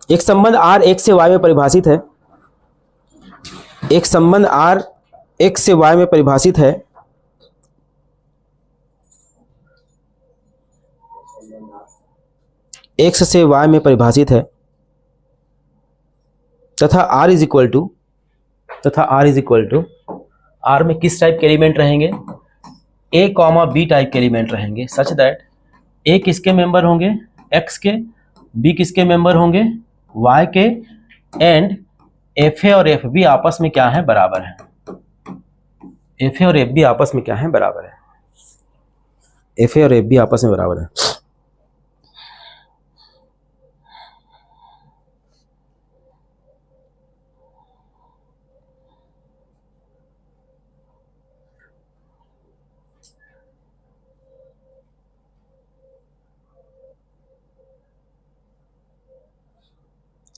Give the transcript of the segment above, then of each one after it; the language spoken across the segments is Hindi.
एक संबंध R x से y में परिभाषित है, एक संबंध R x से y में परिभाषित है, x से y में परिभाषित है, तथा R is equal to R में किस टाइप के एलिमेंट रहेंगे, A कॉमा B टाइप के एलिमेंट रहेंगे, सच दैट A किसके मेंबर होंगे, X के, B किसके मेंबर होंगे, Y के, एंड FA और FB आपस में क्या है, बराबर है। FA और FB आपस में क्या है, बराबर है। FA और FB आपस में बराबर है।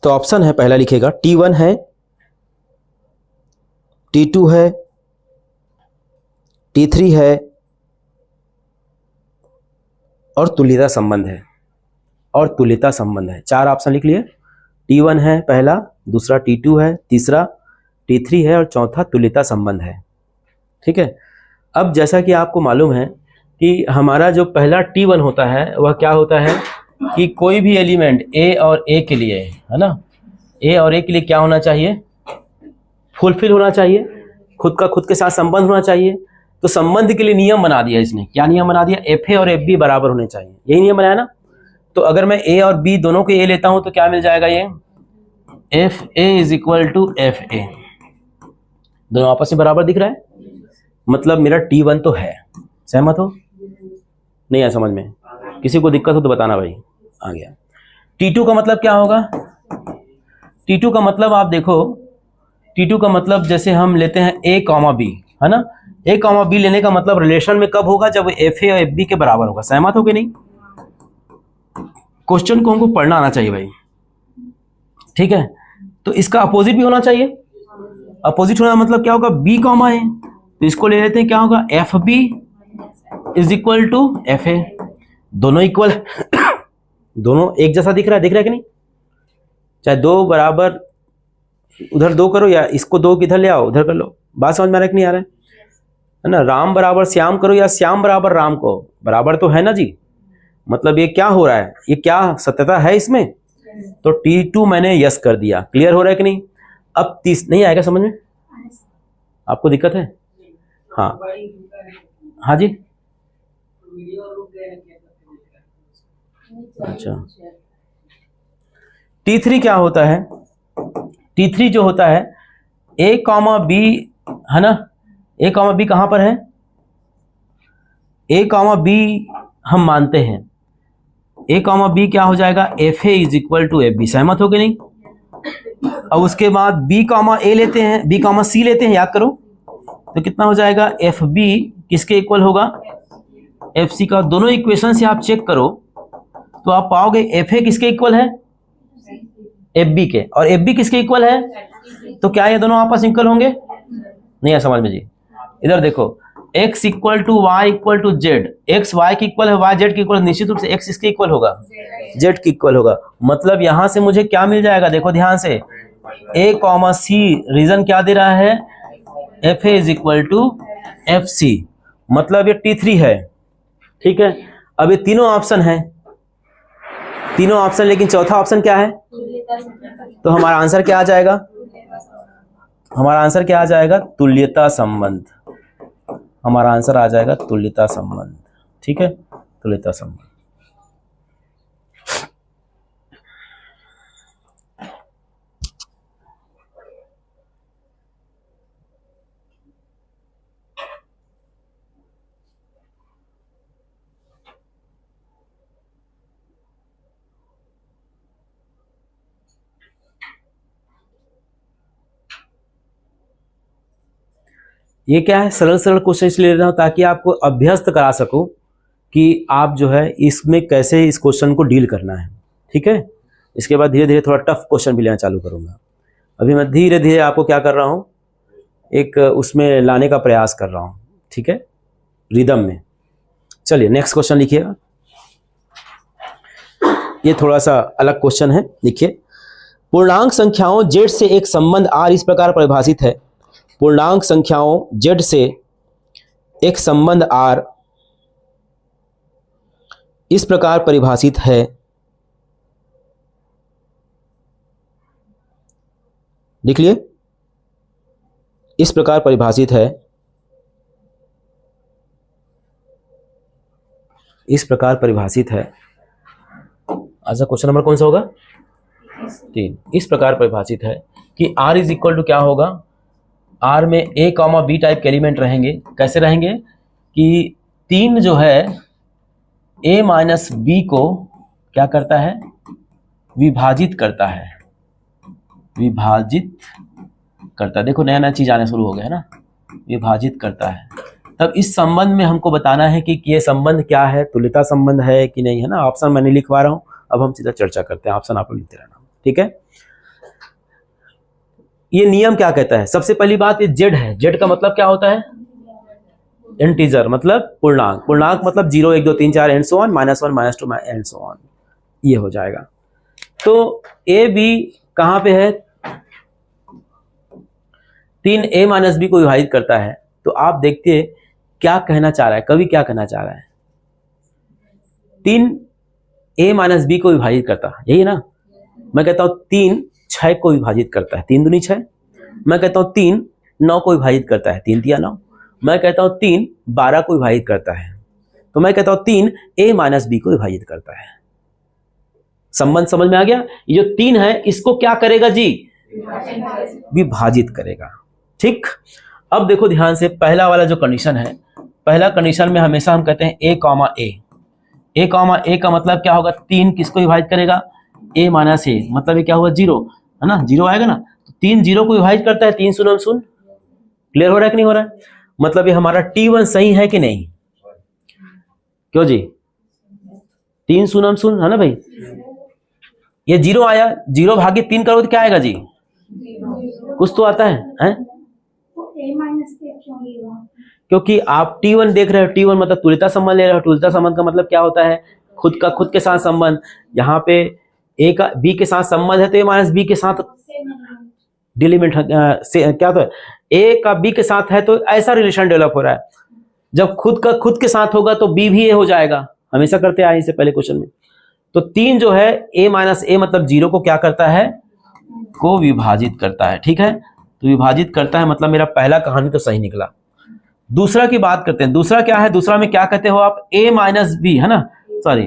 तो ऑप्शन है, पहला लिखेगा T1 है, T2 है, T3 है और तुल्यता संबंध है, चार ऑप्शन लिख लिए। T1 है पहला, दूसरा T2 है, तीसरा T3 है और चौथा तुल्यता संबंध है। ठीक है। अब जैसा कि आपको मालूम है कि हमारा जो पहला T1 होता है वह क्या होता है कि कोई भी एलिमेंट A और A के लिए, है ना, A और A के लिए क्या होना चाहिए, फुलफिल होना चाहिए, खुद के साथ संबंध होना चाहिए। तो संबंध के लिए नियम बना दिया इसने, क्या नियम बना दिया, FA और FB बराबर होने चाहिए, यही नियम बनाया ना। तो अगर मैं A और B दोनों के A लेता हूं तो क्या मिल जाएगा, ये FA is equal to FA, दोनों आपस में बराबर दिख रहा है, मतलब मेरा T1 तो है। सहमत हो, नहीं है समझ में, किसी को दिक्कत हो तो बताना भाई। आ गया। T2 का मतलब क्या होगा, T2 का मतलब आप देखो, T2 का मतलब जैसे हम लेते हैं A कॉमा B, है ना, A कॉमा B लेने का मतलब रिलेशन में कब होगा, जब FA और FB के बराबर होगा। सहमत हो कि नहीं, क्वेश्चन को हमको पढ़ना आना चाहिए भाई। ठीक है। तो इसका अपोजिट भी होना चाहिए, अपोजिट होना मतलब क्या होगा, B कॉमा है, तो इसको ले लेते हैं, क्या होगा, FB is equal to FA, दोनों इक्वल दोनों एक जैसा दिख रहा है कि नहीं, चाहे दो बराबर उधर दो करो या इसको दो किधर ले आओ उधर कर लो, बात समझ में आ रहा है कि नहीं आ रहा है ना। राम बराबर श्याम करो या श्याम बराबर राम को, बराबर तो है ना जी। मतलब ये क्या हो रहा है, ये क्या सत्यता है इसमें, तो T2 मैंने यस कर दिया। क्लियर हो रहा है कि नहीं। अब 30 नहीं आएगा समझ में, आपको दिक्कत है, हाँ हाँ जी, अच्छा। T3 क्या होता है, T3 जो होता है A कॉमा B, है ना, A कॉमा B कहां पर है, A कॉमा B हम मानते हैं, A कॉमा B क्या हो जाएगा, FA is equal to FB। सहमत हो कि नहीं। अब उसके बाद B कॉमा A लेते हैं, B कॉमा C लेते हैं, याद करो, तो कितना हो जाएगा, FB किसके इक्वल होगा, FC का। दोनों इक्वेशन से आप चेक करो तो आप पाओगे FA किसके इक्वल है, FB के, और FB किसके इक्वल है, तो क्या ये दोनों आपस में इक्वल होंगे, नहीं है समझ में जी। इधर देखो, x equal to Y equal to Z, x y की इक्वल है, y z की इक्वल, निश्चित रूप से x इसके इक्वल होगा, z की इक्वल होगा। मतलब यहां से मुझे क्या मिल जाएगा, देखो ध्यान से, A कॉमा C रीजन क्या दे रहा है, FA is equal to FC, मतलब ये T3 है। ठीक है। अब ये तीनों ऑप्शन है, तीनों ऑप्शन, लेकिन चौथा ऑप्शन क्या है, तो हमारा आंसर क्या आ जाएगा, हमारा आंसर क्या आ जाएगा, तुल्यता संबंध, हमारा आंसर आ जाएगा तुल्यता संबंध। ठीक है, तुल्यता संबंध। ये क्या है, सरल सरल क्वेश्चन इसलिए ले रहा हूं ताकि आपको अभ्यस्त करा सकूं कि आप जो है इसमें कैसे इस क्वेश्चन को डील करना है। ठीक है। इसके बाद धीरे धीरे थोड़ा टफ क्वेश्चन भी लेना चालू करूंगा। अभी मैं धीरे धीरे आपको क्या कर रहा हूं, एक उसमें लाने का प्रयास कर रहा हूं। ठीक है, रिदम में। चलिए नेक्स्ट क्वेश्चन लिखिएगा। ये थोड़ा सा अलग क्वेश्चन है, देखिए। पूर्णांक संख्याओं z से एक संबंध r इस प्रकार परिभाषित है। पूर्णांक संख्याओं z से एक संबंध r इस प्रकार परिभाषित है। लिख लिए, इस प्रकार परिभाषित है, इस प्रकार परिभाषित है। अच्छा, क्वेश्चन नंबर कौन सा होगा? 3। इस प्रकार परिभाषित है कि r इज इक्वल टू क्या होगा, r में a कॉमा b टाइप के एलिमेंट रहेंगे। कैसे रहेंगे कि 3 जो है a माइनस b को क्या करता है, विभाजित करता है, विभाजित करता है। देखो नया नया चीज आने शुरू हो गया है ना, विभाजित करता है। तब इस संबंध में हमको बताना है कि ये संबंध क्या है, तुल्यता संबंध है कि नहीं, है ना। ऑप्शन मैंने लिखवा रहा हूं, अब हम सीधा चर्चा करते हैं। ऑप्शन आप लोग लिखते रहना, ठीक है। ये नियम क्या कहता है? सबसे पहली बात, ये जेड है। जेड का मतलब क्या होता है? इंटीजर, मतलब पूर्णांक। पूर्णांक मतलब 0 1 2 3 4 and so on, -1 -2 and so on, ये हो जाएगा। तो ए बी कहां पे है? 3 a माइनस बी को विभाजित करता है। तो आप देखिए क्या कहना चाह रहा है, कवि क्या कहना चाह रहा है। 3 a माइनस बी को विभाजित करता है, यही ना। मैं कहता हूं 3 6 को विभाजित करता है, 3 दूनी 6। मैं कहता हूं 3 9 को विभाजित करता है, 3 तिया 9। मैं कहता हूं 3 12 को विभाजित करता है। तो मैं कहता हूं 3 a माइनस बी को विभाजित करता है। संबंध समझ में आ गया? ये जो 3 है इसको क्या करेगा जी? विभाजित करेगा, ठीक। अब देखो ध्यान से, पहला वाला जो कंडीशन है, पहला कंडीशन में हमेशा हम कहते हैं a comma a। a comma a का मतलब क्या होगा? 3 किसको विभाजित करेगा? a माइनस a, मतलब ये क्या हुआ? 0, है ना। 0 आएगा ना, तो 3 0 को विभाजित करता है। 3 शून्य शून्य। क्लियर हो रहा है कि नहीं हो रहा है? मतलब ये हमारा T1 सही है कि नहीं? क्यों जी? 3 शून्य शून्य, है ना भाई। ये 0 आया, 0 भागे 3 करो तो क्या आएगा जी? कुछ तो आता है? क्योंकि आप T1 देख रहे हो, T1 मतलब तुल्यता संबंध ले रहे हो। तुल्यता संबंध का मतलब क्या होता है? खुद का खुद के साथ संबंध। यहाँ पे a का b के साथ संबंध है, तो a माइनस b के साथ डिलीमेंट से क्या, तो a का b के साथ है, तो ऐसा रिलेशन डेवलप हो रहा है। जब खुद का खुद के साथ होगा तो b भी a हो जाएगा, हमेशा करते आए इससे पहले क्वेश्चन में। तो 3 जो है a माइनस a मतलब 0 को क्या करता है? को विभाजित करता है, ठीक है। तो विभाजित करता है मतलब मेरा पहला कहानी तो सही निकला। दूसरा की बात करते हैं। दूसरा क्या है? दूसरा में क्या कहते हो आप? a माइनस बी, है ना, सॉरी,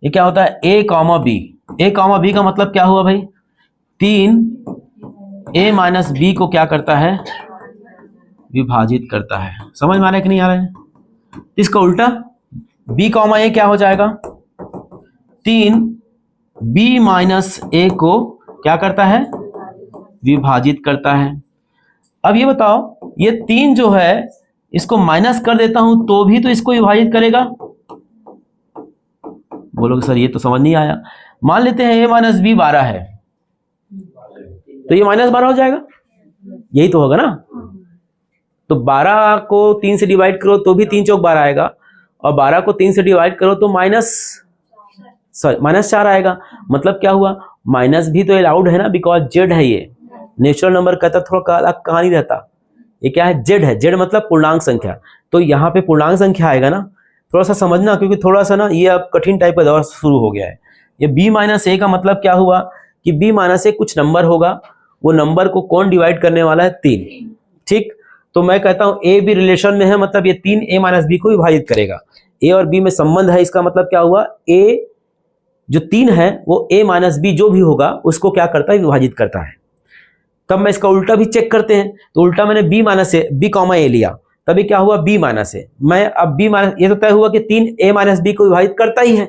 ये क्या होता है? a comma B. a comma B का मतलब क्या हुआ भाई? 3 a माइनस बी को क्या करता है? विभाजित करता है। समझ में आ रहा है कि नहीं आ रहा है? इसका उल्टा b कॉमा a क्या हो जाएगा? 3 b माइनस a को क्या करता है? विभाजित करता है। अब ये बताओ, ये 3 जो है इसको माइनस कर देता हूं तो भी तो इसको विभाजित करेगा। बोलोगे सर ये तो समझ नहीं आया। मान लेते हैं a माइनस बी 12 है, तो ये माइनस 12 हो जाएगा, यही तो होगा ना। तो 12 को 3 से डिवाइड करो तो भी 3 चौक 12 आएगा, और 12 को 3 से डिवाइड करो तो -4 आएगा। मतलब क्या हुआ? माइनस भी तो अलाउड है ना, बिकॉज जेड है। ये नेचुरल नंबर कहता थोड़ा अलग कहानी रहता। ये क्या है? जेड है। जेड मतलब पूर्णांक संख्या। तो यहाँ पे पूर्णांक संख्या आएगा ना, थोड़ा सा समझना, क्योंकि थोड़ा सा ना ये अब कठिन टाइप का दौर शुरू हो गया है। ये b माइनस a का मतलब क्या हुआ कि b माइनस a कुछ नंबर होगा, वो नंबर को कौन डिवाइड करने वाला है? 3, ठीक। तो मैं कहता हूं a भी रिलेशन में है, मतलब ये 3 a माइनस बी को विभाजित करेगा। a और b में संबंध है, इसका मतलब क्या हुआ? a जो 3 है वो a माइनस बी जो भी होगा उसको क्या करता है? विभाजित करता है। तब मैं इसका उल्टा भी चेक करते हैं। तो उल्टा मैंने b minus A, b comma a लिया, तभी क्या हुआ? b माइनस ए। मैं अब b माइनस, ये तो तय हुआ कि 3 a माइनस बी को विभाजित करता ही है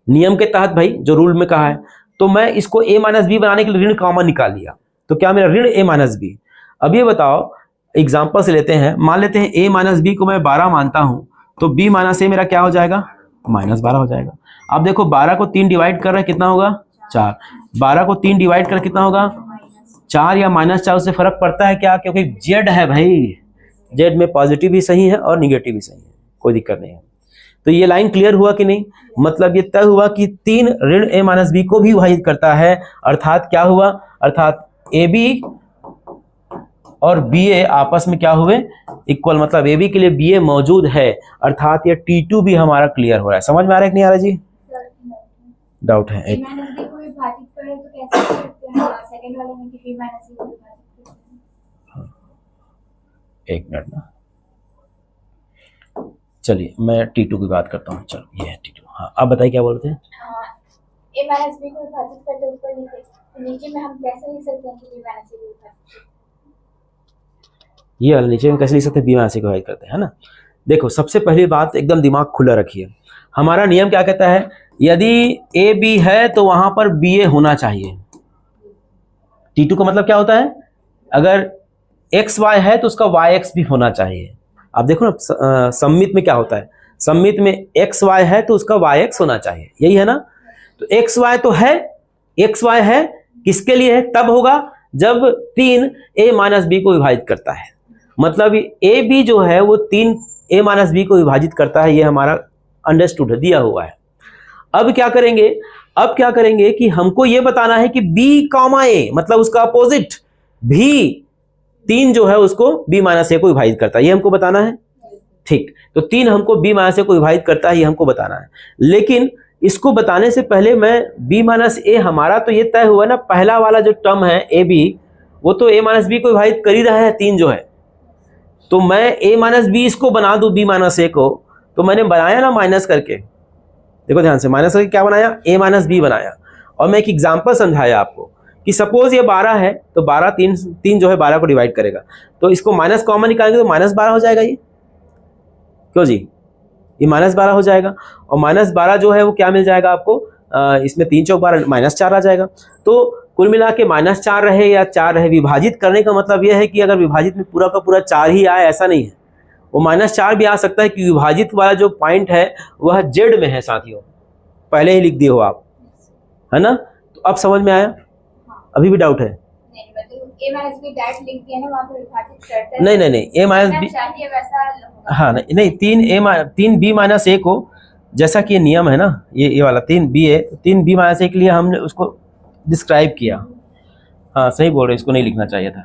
नियम के तहत भाई, जो रूल में कहा है। तो मैं इसको a माइनस बी बनाने के लिए ऋण कॉमन निकाल लिया, तो क्या मेरा ऋण a माइनस बी। अब ये बताओ, एग्जाम्पल से लेते हैं। मान लेते हैं a माइनस बी को मैं 12 मानता हूं, तो b माइनस ए मेरा क्या हो जाएगा? -12 हो जाएगा। अब देखो 12 को 3 डिवाइड कर रहे हैं, कितना होगा? 4। 12 को 3 डिवाइड कर कितना होगा? 4 या -4, उससे फर्क पड़ता है क्या? क्योंकि जेड है भाई, जेड में पॉजिटिव भी सही है और निगेटिव भी सही है, कोई दिक्कत नहीं है। तो ये लाइन क्लियर हुआ कि नहीं? मतलब ये तय हुआ कि 3 ऋण a माइनस बी को भी विभाजित करता है, अर्थात क्या हुआ, अर्थात ए बी और बी ए आपस में क्या हुए, इक्वल, मतलब ए बी के लिए बी ए मौजूद है, अर्थात ये T2 भी हमारा क्लियर हो रहा है। समझ में आ रहा है कि नहीं आ रहा जी? डाउट है? एक मिनट ना, चलिए मैं T2 की बात करता हूँ। चलो ये है T2। हाँ आप बताइए क्या बोलते हैं? a माइनस बी को विभाजित करते ऊपर नीचे में हम कैसे लिख सकते हैं कि b माइनस c को विभाजित, ये वाला नीचे में कैसे लिख सकते हैं? b माइनस c को विभाजित करते हैं, है ना। देखो सबसे पहली बात, एकदम दिमाग खुला रखिए। हमारा नियम क्या कहता है? यदि ए बी है तो वहां पर बी ए होना चाहिए। T2 का मतलब क्या होता है? अगर एक्स वाई है तो उसका वाई एक्स भी होना चाहिए। आप देखो ना सममित में क्या होता है, सममित में एक्स वाई है तो उसका वाई एक्स होना चाहिए, यही है ना। तो एक्स वाई तो है, एक्स वाई है, किसके लिए है? तब होगा जब 3 a माइनस बी को विभाजित करता है। मतलब ए बी जो है वो 3 a माइनस बी को विभाजित करता है, ये हमारा अंडरस्टूड है, दिया हुआ है। अब क्या करेंगे? अब क्या करेंगे कि हमको ये बताना है कि b कॉमा ए, मतलब उसका अपोजिट भी 3 जो है उसको b माइनस ए को विभाजित करता है, ये हमको बताना है। ठीक, तो 3 हमको b माइनस ए को विभाजित करता है, ये हमको बताना है। लेकिन इसको बताने से पहले मैं b माइनस ए, हमारा तो ये तय हुआ ना, पहला वाला जो टर्म है ए बी, वो तो a माइनस बी को विभाजित कर ही रहा है 3 जो है। तो मैं a माइनस बी इसको बना दूं b माइनस ए को, तो मैंने बनाया ना माइनस करके, देखो ध्यान से, माइनस करके क्या बनाया? a माइनस बी बनाया। और मैं एक एग्जाम्पल समझाया आपको कि सपोज ये 12 है तो 12 3 जो है 12 को डिवाइड करेगा, तो इसको माइनस कॉमन निकालेंगे तो माइनस 12 हो जाएगा। ये क्यों जी? ये माइनस 12 हो जाएगा। और माइनस 12 जो है वो क्या मिल जाएगा आपको? इसमें 3 चौक 12, माइनस 4 आ जाएगा। तो कुल मिला के माइनस 4 रहे या 4 रहे, विभाजित करने का मतलब यह है कि अगर विभाजित में पूरा का पूरा 4 ही आए ऐसा नहीं है, वो माइनस 4 भी आ सकता है कि विभाजित वाला जो पॉइंट है वह जेड में है साथियों, पहले ही लिख दिए हो आप, है ना। तो अब समझ में आया? अभी भी डाउट है? a माइनस बी डायरेक्ट लिख दिया ना, वहां पे विभाजित करते हैं। नहीं a माइनस बी, हाँ नहीं 3 b माइनस ए को, जैसा कि ये नियम है ना, ये वाला 3 b है, 3 b माइनस ए के लिए हमने उसको डिस्क्राइब किया। हाँ सही बोल रहे, इसको नहीं लिखना चाहिए था,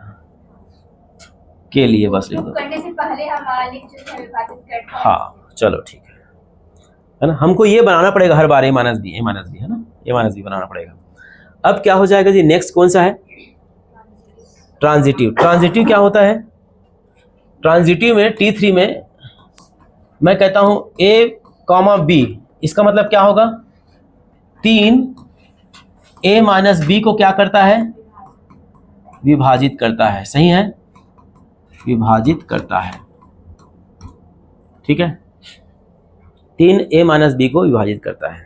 के लिए बस लिख दो, करने से पहले हम लिख चुके हैं विभाजित करते हैं। हाँ चलो ठीक है ना। हमको ये बनाना पड़ेगा हर बार a माइनस बी है ना, a माइनस बी बनाना पड़ेगा। अब क्या हो जाएगा जी? नेक्स्ट कौन सा है? ट्रांजिटिव। ट्रांजिटिव क्या होता है? ट्रांजिटिव में T3 में मैं कहता हूं a कॉमा b, इसका मतलब क्या होगा? 3 a माइनस बी को क्या करता है? विभाजित करता है, सही है, विभाजित करता है, ठीक है। 3 a माइनस बी को विभाजित करता है,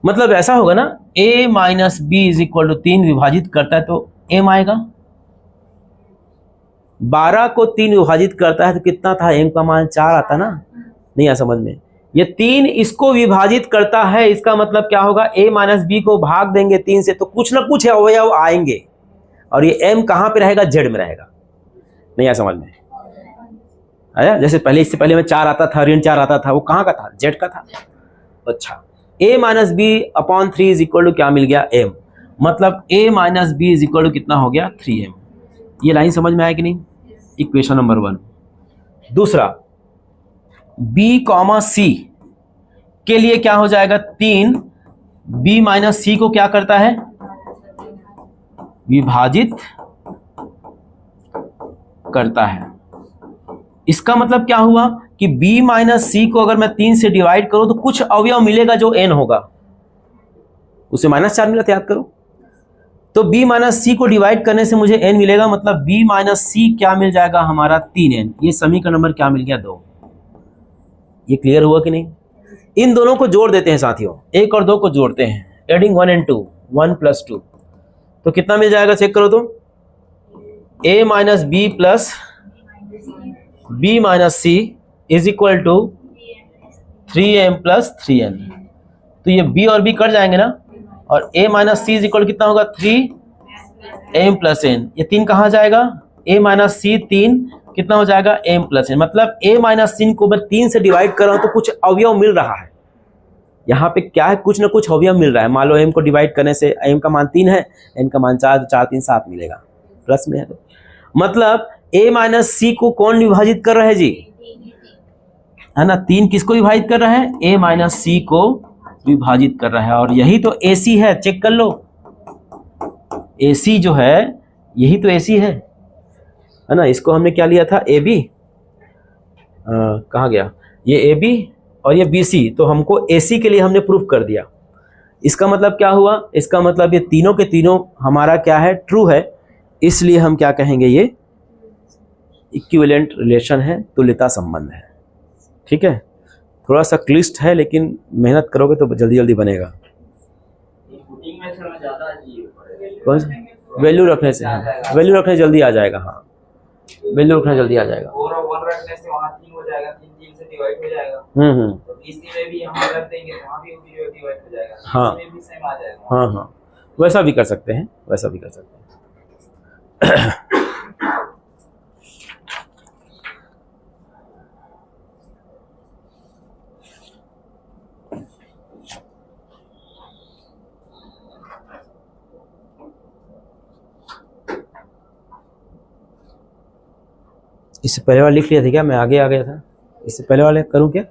मतलब ऐसा होगा ना, a minus B is equal to 3 विभाजित करता है तो m आएगा। 12 को 3 विभाजित करता है तो कितना था? m का मान 4 आता ना, नहीं आ समझ में? ये 3 इसको विभाजित करता है, इसका मतलब क्या होगा? a माइनस बी को भाग देंगे 3 से तो कुछ ना कुछ अवयव आएंगे, और ये m कहाँ पे रहेगा? z में रहेगा। नहीं आ समझ में आया? जैसे पहले, इससे पहले में 4 आता था, ऋण 4 आता था, वो कहाँ का था? z का था। अच्छा, a minus B upon 3 is equal to क्या मिल गया? m, मतलब a minus B is equal to कितना हो गया? 3m। ये लाइन समझ में आया कि नहीं? Equation number 1। दूसरा, b कॉमा c के लिए क्या हो जाएगा? 3 b माइनस सी को क्या करता है? विभाजित करता है। इसका मतलब क्या हुआ कि b माइनस सी को अगर मैं 3 से डिवाइड करूं तो कुछ अवयव मिलेगा जो n होगा, उसे -4 मिला था, याद करो। तो b माइनस सी को डिवाइड करने से मुझे n मिलेगा, मतलब b माइनस सी क्या मिल जाएगा हमारा? 3n। ये समीकरण नंबर क्या मिल गया? 2। ये क्लियर हुआ कि नहीं? इन दोनों को जोड़ देते हैं साथियों, 1 और 2 को जोड़ते हैं, एडिंग 1 and 2, 1 + 2, तो कितना मिल जाएगा? चेक करो तो, a minus B plus b minus C is equal to 3m + 3n। तो ये b और b कट जाएंगे ना, और a minus C is equal कितना होगा? 3m + n। ये 3 कहाँ जाएगा? a माइनस सी 3 कितना हो जाएगा m प्लस n, मतलब a माइनस सी को मैं 3 से डिवाइड कर रहा हूं तो कुछ अवयव मिल रहा है। यहाँ पे क्या है, कुछ ना कुछ अवयव मिल रहा है। मान लो m को डिवाइड करने से m का मान 3 है, n का मान 4, 4 3 7 मिलेगा, प्लस में है तो मतलब a माइनस सी को कौन विभाजित कर रहा है जी, है ना, 3 किसको विभाजित कर रहा है, a माइनस सी को विभाजित कर रहा है। और यही तो AC है, चेक कर लो, AC जो है यही तो AC है ना। इसको हमने क्या लिया था, AB, कहाँ गया ये AB और ये BC, तो हमको AC के लिए हमने प्रूफ कर दिया। इसका मतलब क्या हुआ, इसका मतलब ये तीनों के तीनों हमारा क्या है, ट्रू है, इसलिए हम क्या कहेंगे, ये इक्विवेलेंट रिलेशन है, तुल्यता संबंध है। ठीक है, थोड़ा सा क्लिष्ट है लेकिन मेहनत करोगे तो जल्दी जल्दी बनेगा। कौन वैल्यू रखने से, हाँ वैल्यू रखने जल्दी आ जाएगा, हाँ वैल्यू रखने जल्दी आ जाएगा। और 1 रखने से वहाँ 3 हो जाएगा, 3 3 से डिवाइड हो जाएगा। तो इसी में भी हम रख देंगे तो वहाँ भी डिवाइड हो जाएगा। हाँ इसमें भी सेम आ जाएगा। हाँ हाँ, वैसा भी कर सकते हैं, वैसा भी कर सकते हैं। इससे पहले वाला लिख लिया था क्या, मैं आगे आ गया था, इससे पहले वाले करूं क्या?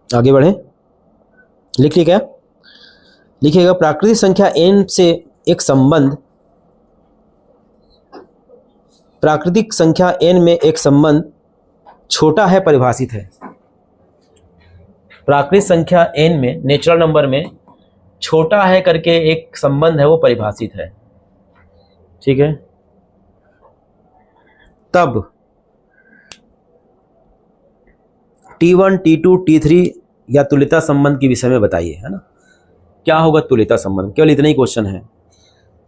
आगे बढ़े, लिखिए क्या लिखिएगा, प्राकृतिक संख्या n से एक संबंध, प्राकृतिक संख्या n में एक संबंध छोटा है परिभाषित है। प्राकृतिक संख्या n में, नेचुरल नंबर में छोटा है करके एक संबंध है, वो परिभाषित है। ठीक है, तब T1 T2 T3 या तुल्यता संबंध के विषय में बताइए, है ना, क्या होगा तुल्यता संबंध। केवल इतना ही क्वेश्चन है,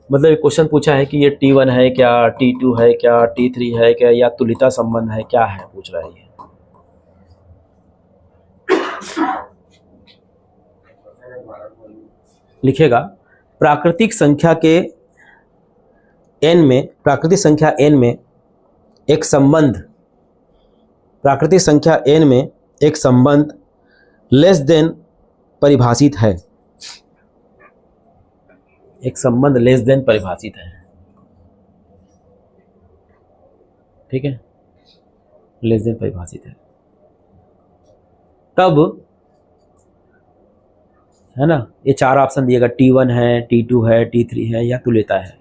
मतलब एक क्वेश्चन पूछा है कि ये T1 है क्या, T2 है क्या, T3 है क्या, या तुल्यता संबंध है क्या, है पूछ रहा है ये। लिखेगा, प्राकृतिक संख्या के n में, प्राकृतिक संख्या n में एक संबंध, प्राकृतिक संख्या n में एक संबंध लेस देन परिभाषित है, एक संबंध लेस देन परिभाषित है। ठीक है, लेस देन परिभाषित है तब, है ना। ये 4 ऑप्शन दिएगा, T1 है, T2 है, T3 है या तू लेता है,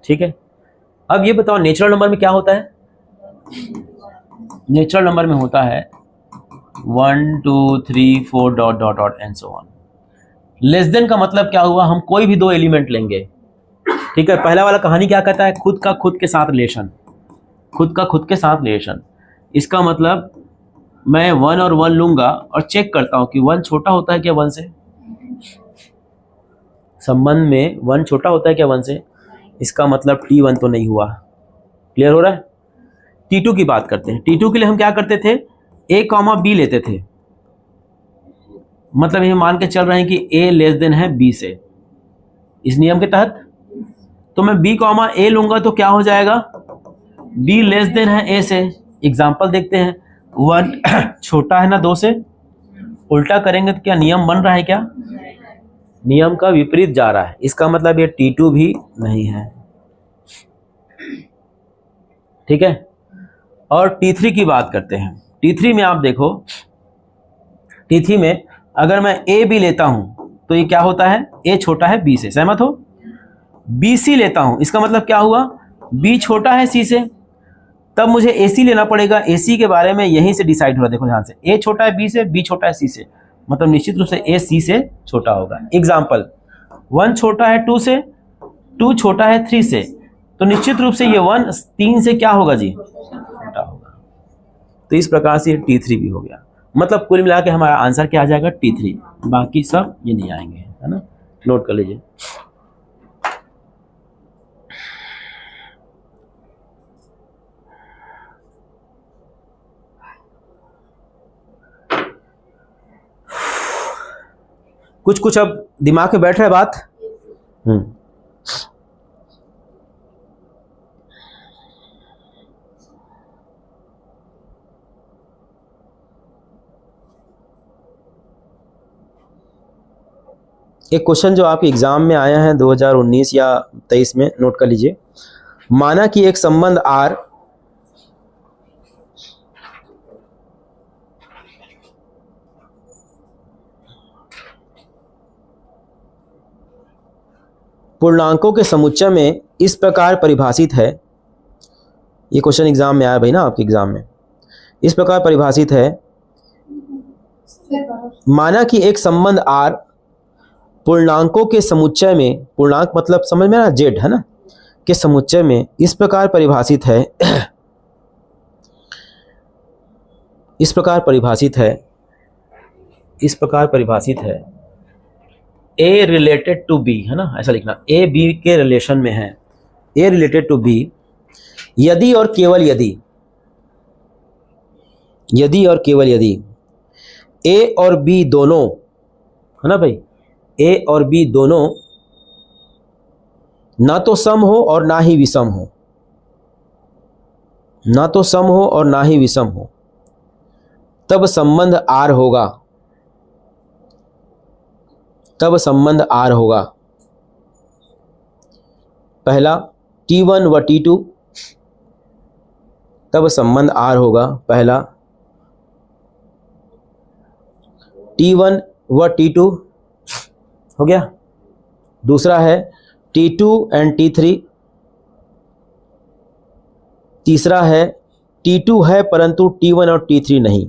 ठीक है। अब ये बताओ नेचुरल नंबर में क्या होता है? नेचुरल नंबर में होता है 1 2 3 4 dot dot dot and so on. Less than का मतलब क्या हुआ? हम कोई भी 2 एलिमेंट लेंगे, ठीक है। पहला वाला कहानी क्या कहता है? खुद का खुद के साथ रिलेशन, खुद का खुद के साथ रिलेशन। इसका मतलब मैं 1 और 1 लूंगा और चेक करता हूं कि 1 छोटा होता है क्या 1 से, संबंध में 1 छोटा होता है क्या 1 से, इसका मतलब T1 तो नहीं हुआ। क्लियर हो रहा है? T2 की बात करते हैं। T2 के लिए हम क्या करते थे? A, B लेते थे, मतलब ये मान के चल रहे हैं कि A लेस देन है B से, इस नियम के तहत। तो मैं B, A लूंगा तो क्या हो जाएगा? B लेस देन है A से। एग्जाम्पल देखते हैं, 1 छोटा है ना 2 से, उल्टा करेंगे तो क्या नियम बन रहा है? क्या नियम का विपरीत जा रहा है, इसका मतलब ये T2 भी नहीं है, ठीक है। और T3 की बात करते हैं। T3 में आप देखो, T3 में अगर मैं A B लेता हूं तो ये क्या होता है? A छोटा है B से, सहमत हो? B C लेता हूं, इसका मतलब क्या हुआ? B छोटा है C से, तब मुझे AC लेना पड़ेगा। AC के बारे में यहीं से डिसाइड हो रहा है, देखो ध्यान से। A छोटा है B से, B छोटा है C से, मतलब निश्चित रूप से A C से छोटा होगा। एग्जाम्पल, 1 छोटा है 2 से, 2 छोटा है 3 से, तो निश्चित रूप से ये 1 3 से क्या होगा जी? छोटा होगा। तो इस प्रकार से ये T3 भी हो गया। मतलब कुल मिला के हमारा आंसर क्या आ जाएगा? T3, बाकी सब ये नहीं आएंगे, है ना। नोट कर लीजिए। कुछ कुछ अब दिमाग में बैठ रहा है बात? एक क्वेश्चन जो आपके एग्जाम में आया है 2019 या 23 में, नोट कर लीजिए। माना कि एक संबंध R पूर्णांकों के समुच्चय में इस प्रकार परिभाषित है। ये क्वेश्चन एग्जाम में आया भाई ना, आपके एग्जाम में। इस प्रकार परिभाषित है, माना कि एक संबंध R पूर्णांकों के समुच्चय में, पूर्णांक मतलब समझ में ना, Z है ना, के समुच्चय में इस प्रकार परिभाषित है, इस प्रकार परिभाषित है, इस प्रकार परिभाषित है, A रिलेटेड टू B, है ना, ऐसा लिखना। A B के रिलेशन में है, A रिलेटेड टू B, यदि और केवल यदि, यदि और केवल यदि A और B दोनों, है ना भाई, A और B दोनों ना तो सम हो और ना ही विषम हो, ना तो सम हो और ना ही विषम हो, तब संबंध R होगा, तब संबंध R होगा। पहला T1 व T2, तब संबंध R होगा पहला। T1 व T2 हो गया। दूसरा है T2 एंड T3। तीसरा है T2 है परंतु T1 और T3 नहीं।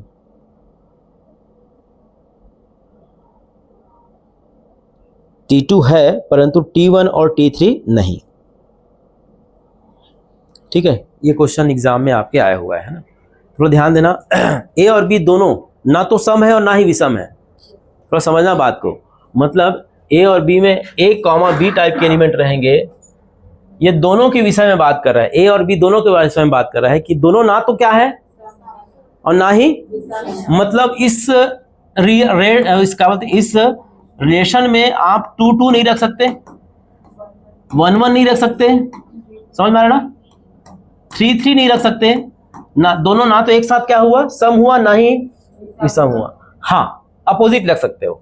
T2 है परंतु T1 और T3 नहीं। ठीक है, ये क्वेश्चन एग्जाम में आपके आया हुआ है ना, थोड़ा ध्यान देना। A और B दोनों ना तो सम है और ना ही विषम है, थोड़ा समझना बात को। मतलब A और B में A, B टाइप के एलिमेंट रहेंगे। ये दोनों के विषय में बात कर रहा है, A और B दोनों के विषय में बात कर रहा है कि दोनों ना तो क्या है और ना ही, मतलब इस रिलेशन में आप 2 नहीं रख सकते, 1 नहीं रख सकते, समझ में आ रहा ना, 3 नहीं रख सकते ना, दोनों ना तो एक साथ क्या हुआ, सम हुआ, ना ही विषम हुआ। हाँ, अपोजिट रख सकते हो।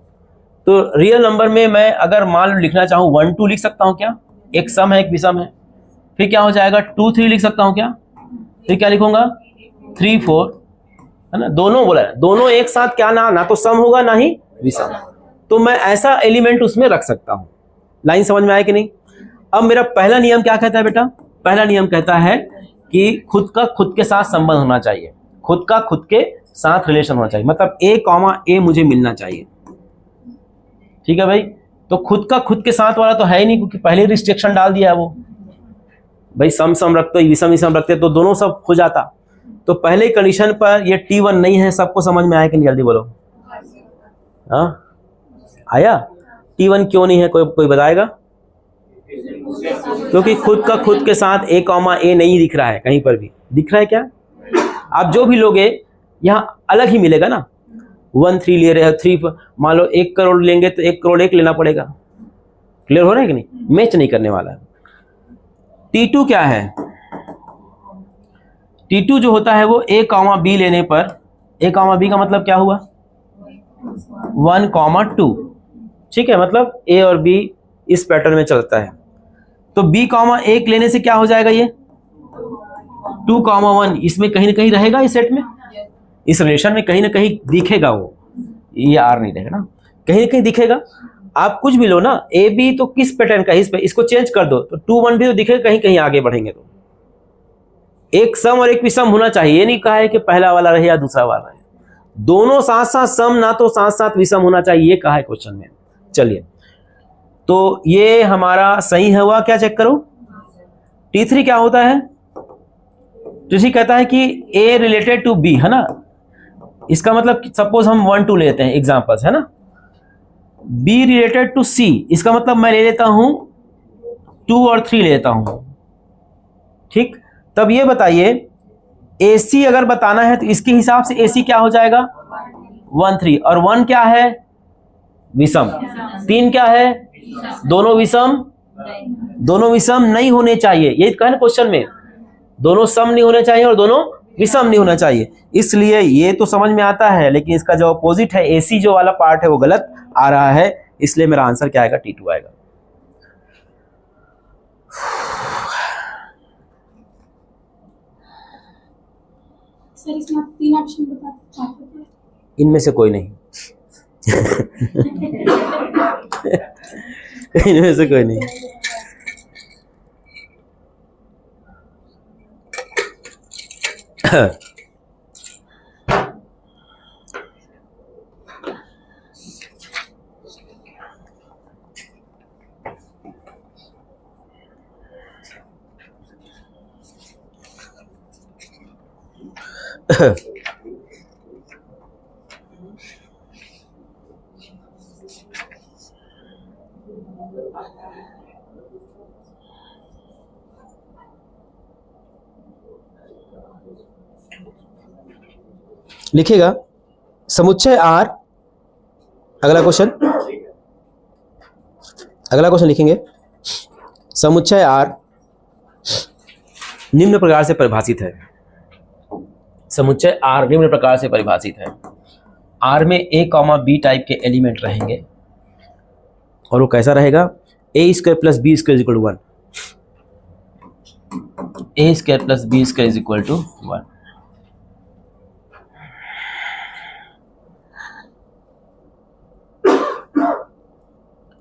तो रियल नंबर में मैं अगर मान लिखना चाहूँ 1 2 लिख सकता हूँ क्या, एक सम है एक विषम है। फिर क्या हो जाएगा 2 3 लिख सकता हूँ क्या, फिर क्या लिखूंगा 3 4, है ना, दोनों बोला है, दोनों एक साथ क्या ना तो सम होगा ना ही विषम, तो मैं ऐसा एलिमेंट उसमें रख सकता हूं। लाइन समझ में आया कि नहीं? अब मेरा पहला नियम क्या कहता है बेटा? पहला नियम कहता है कि खुद का खुद के साथ संबंध होना चाहिए, खुद का खुद के साथ रिलेशन होना चाहिए, मतलब ए कॉमा ए मुझे मिलना चाहिए। ठीक है भाई, तो खुद का खुद के साथ वाला तो है ही नहीं, क्योंकि पहले रिस्ट्रिक्शन डाल दिया है वो, भाई सम सम रखते विषम विषम रखते तो दोनों सब हो जाता। तो पहले कंडीशन पर ये T1 नहीं है। सबको समझ में आया कि नहीं? जल्दी बोलो। हाँ आया? T1 क्यों नहीं है? कोई बताएगा? क्योंकि खुद का खुद के साथ ए कॉमा ए नहीं दिख रहा है, कहीं पर भी दिख रहा है क्या? आप जो भी लोगे यहाँ अलग ही मिलेगा ना। 1 3 ले रहे हो, 3 मान लो 1 करोड़ लेंगे तो 1 करोड़ 1 लेना पड़ेगा। क्लियर हो रहा है कि नहीं? मैच नहीं करने वाला है। T2 क्या है? T2 जो होता है वो a कॉमा बी लेने पर, a कॉमा बी का मतलब क्या हुआ? 1 कॉमा 2। ठीक है, मतलब a और b इस पैटर्न में चलता है। तो b कॉमा 1 लेने से क्या हो जाएगा? ये 2 कॉमा 1 इसमें कहीं ना कहीं रहेगा, इस सेट में, इस रिलेशन में कहीं ना कहीं दिखेगा वो, ये r नहीं रहेगा ना, कहीं ना कहीं दिखेगा। आप कुछ भी लो ना, ए बी तो किस पैटर्न का है, इस पे इसको चेंज कर दो तो 2 1 भी तो दिखेगा, कहीं कहीं आगे बढ़ेंगे तो। एक सम और एक विषम होना चाहिए, ये नहीं कहा है कि पहला वाला रहे या दूसरा वाला रहे, दोनों साथ साथ सम ना तो साथ साथ विषम होना चाहिए, ये कहा है क्वेश्चन में। चलिए, तो ये हमारा सही है हुआ, क्या चेक करो। T3 क्या होता है? T3 कहता है कि A रिलेटेड टू B, है ना, इसका मतलब सपोज हम 1 2 लेते हैं एग्जांपल्स, है ना। B रिलेटेड टू C, इसका मतलब मैं ले लेता हूं 2 और 3 लेता हूं। ठीक, तब ये बताइए AC अगर बताना है तो इसके हिसाब से AC क्या हो जाएगा? 1 3, और 1 क्या है? विषम। 3 क्या है? दोनों विषम, दोनों विषम नहीं होने चाहिए, यही कहा ना क्वेश्चन में, दोनों सम नहीं होने चाहिए और दोनों विषम नहीं होना चाहिए। इसलिए ये तो समझ में आता है, लेकिन इसका जो अपोजिट है AC जो वाला पार्ट है वो गलत आ रहा है, इसलिए मेरा आंसर क्या आएगा? T2 आएगा। सर इसमें आप 3 ऑप्शन बता सकते हैं? इनमें से कोई नहीं। इनमें से कोई नहीं। लिखिएगा समुच्चय R। अगला क्वेश्चन लिखेंगे, समुच्चय R निम्न प्रकार से परिभाषित है। समुच्चय R निम्न प्रकार से परिभाषित है। R में A कॉमा B टाइप के एलिमेंट रहेंगे, और वो कैसा रहेगा? A square plus B square equal to 1। A square plus B square equal to 1।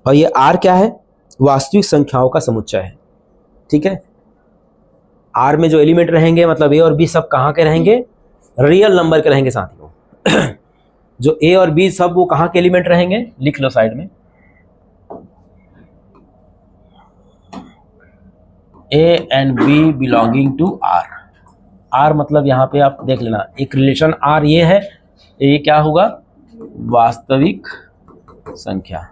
और ये R क्या है? वास्तविक संख्याओं का समुच्चय है। ठीक है, R में जो एलिमेंट रहेंगे, मतलब A और B सब कहाँ के रहेंगे? रियल नंबर के रहेंगे साथियों। जो A और B सब वो कहाँ के एलिमेंट रहेंगे? लिख लो साइड में, A and B belonging to R। R मतलब यहाँ पे आप देख लेना, एक रिलेशन R ये है, ये क्या होगा? वास्तविक संख्या।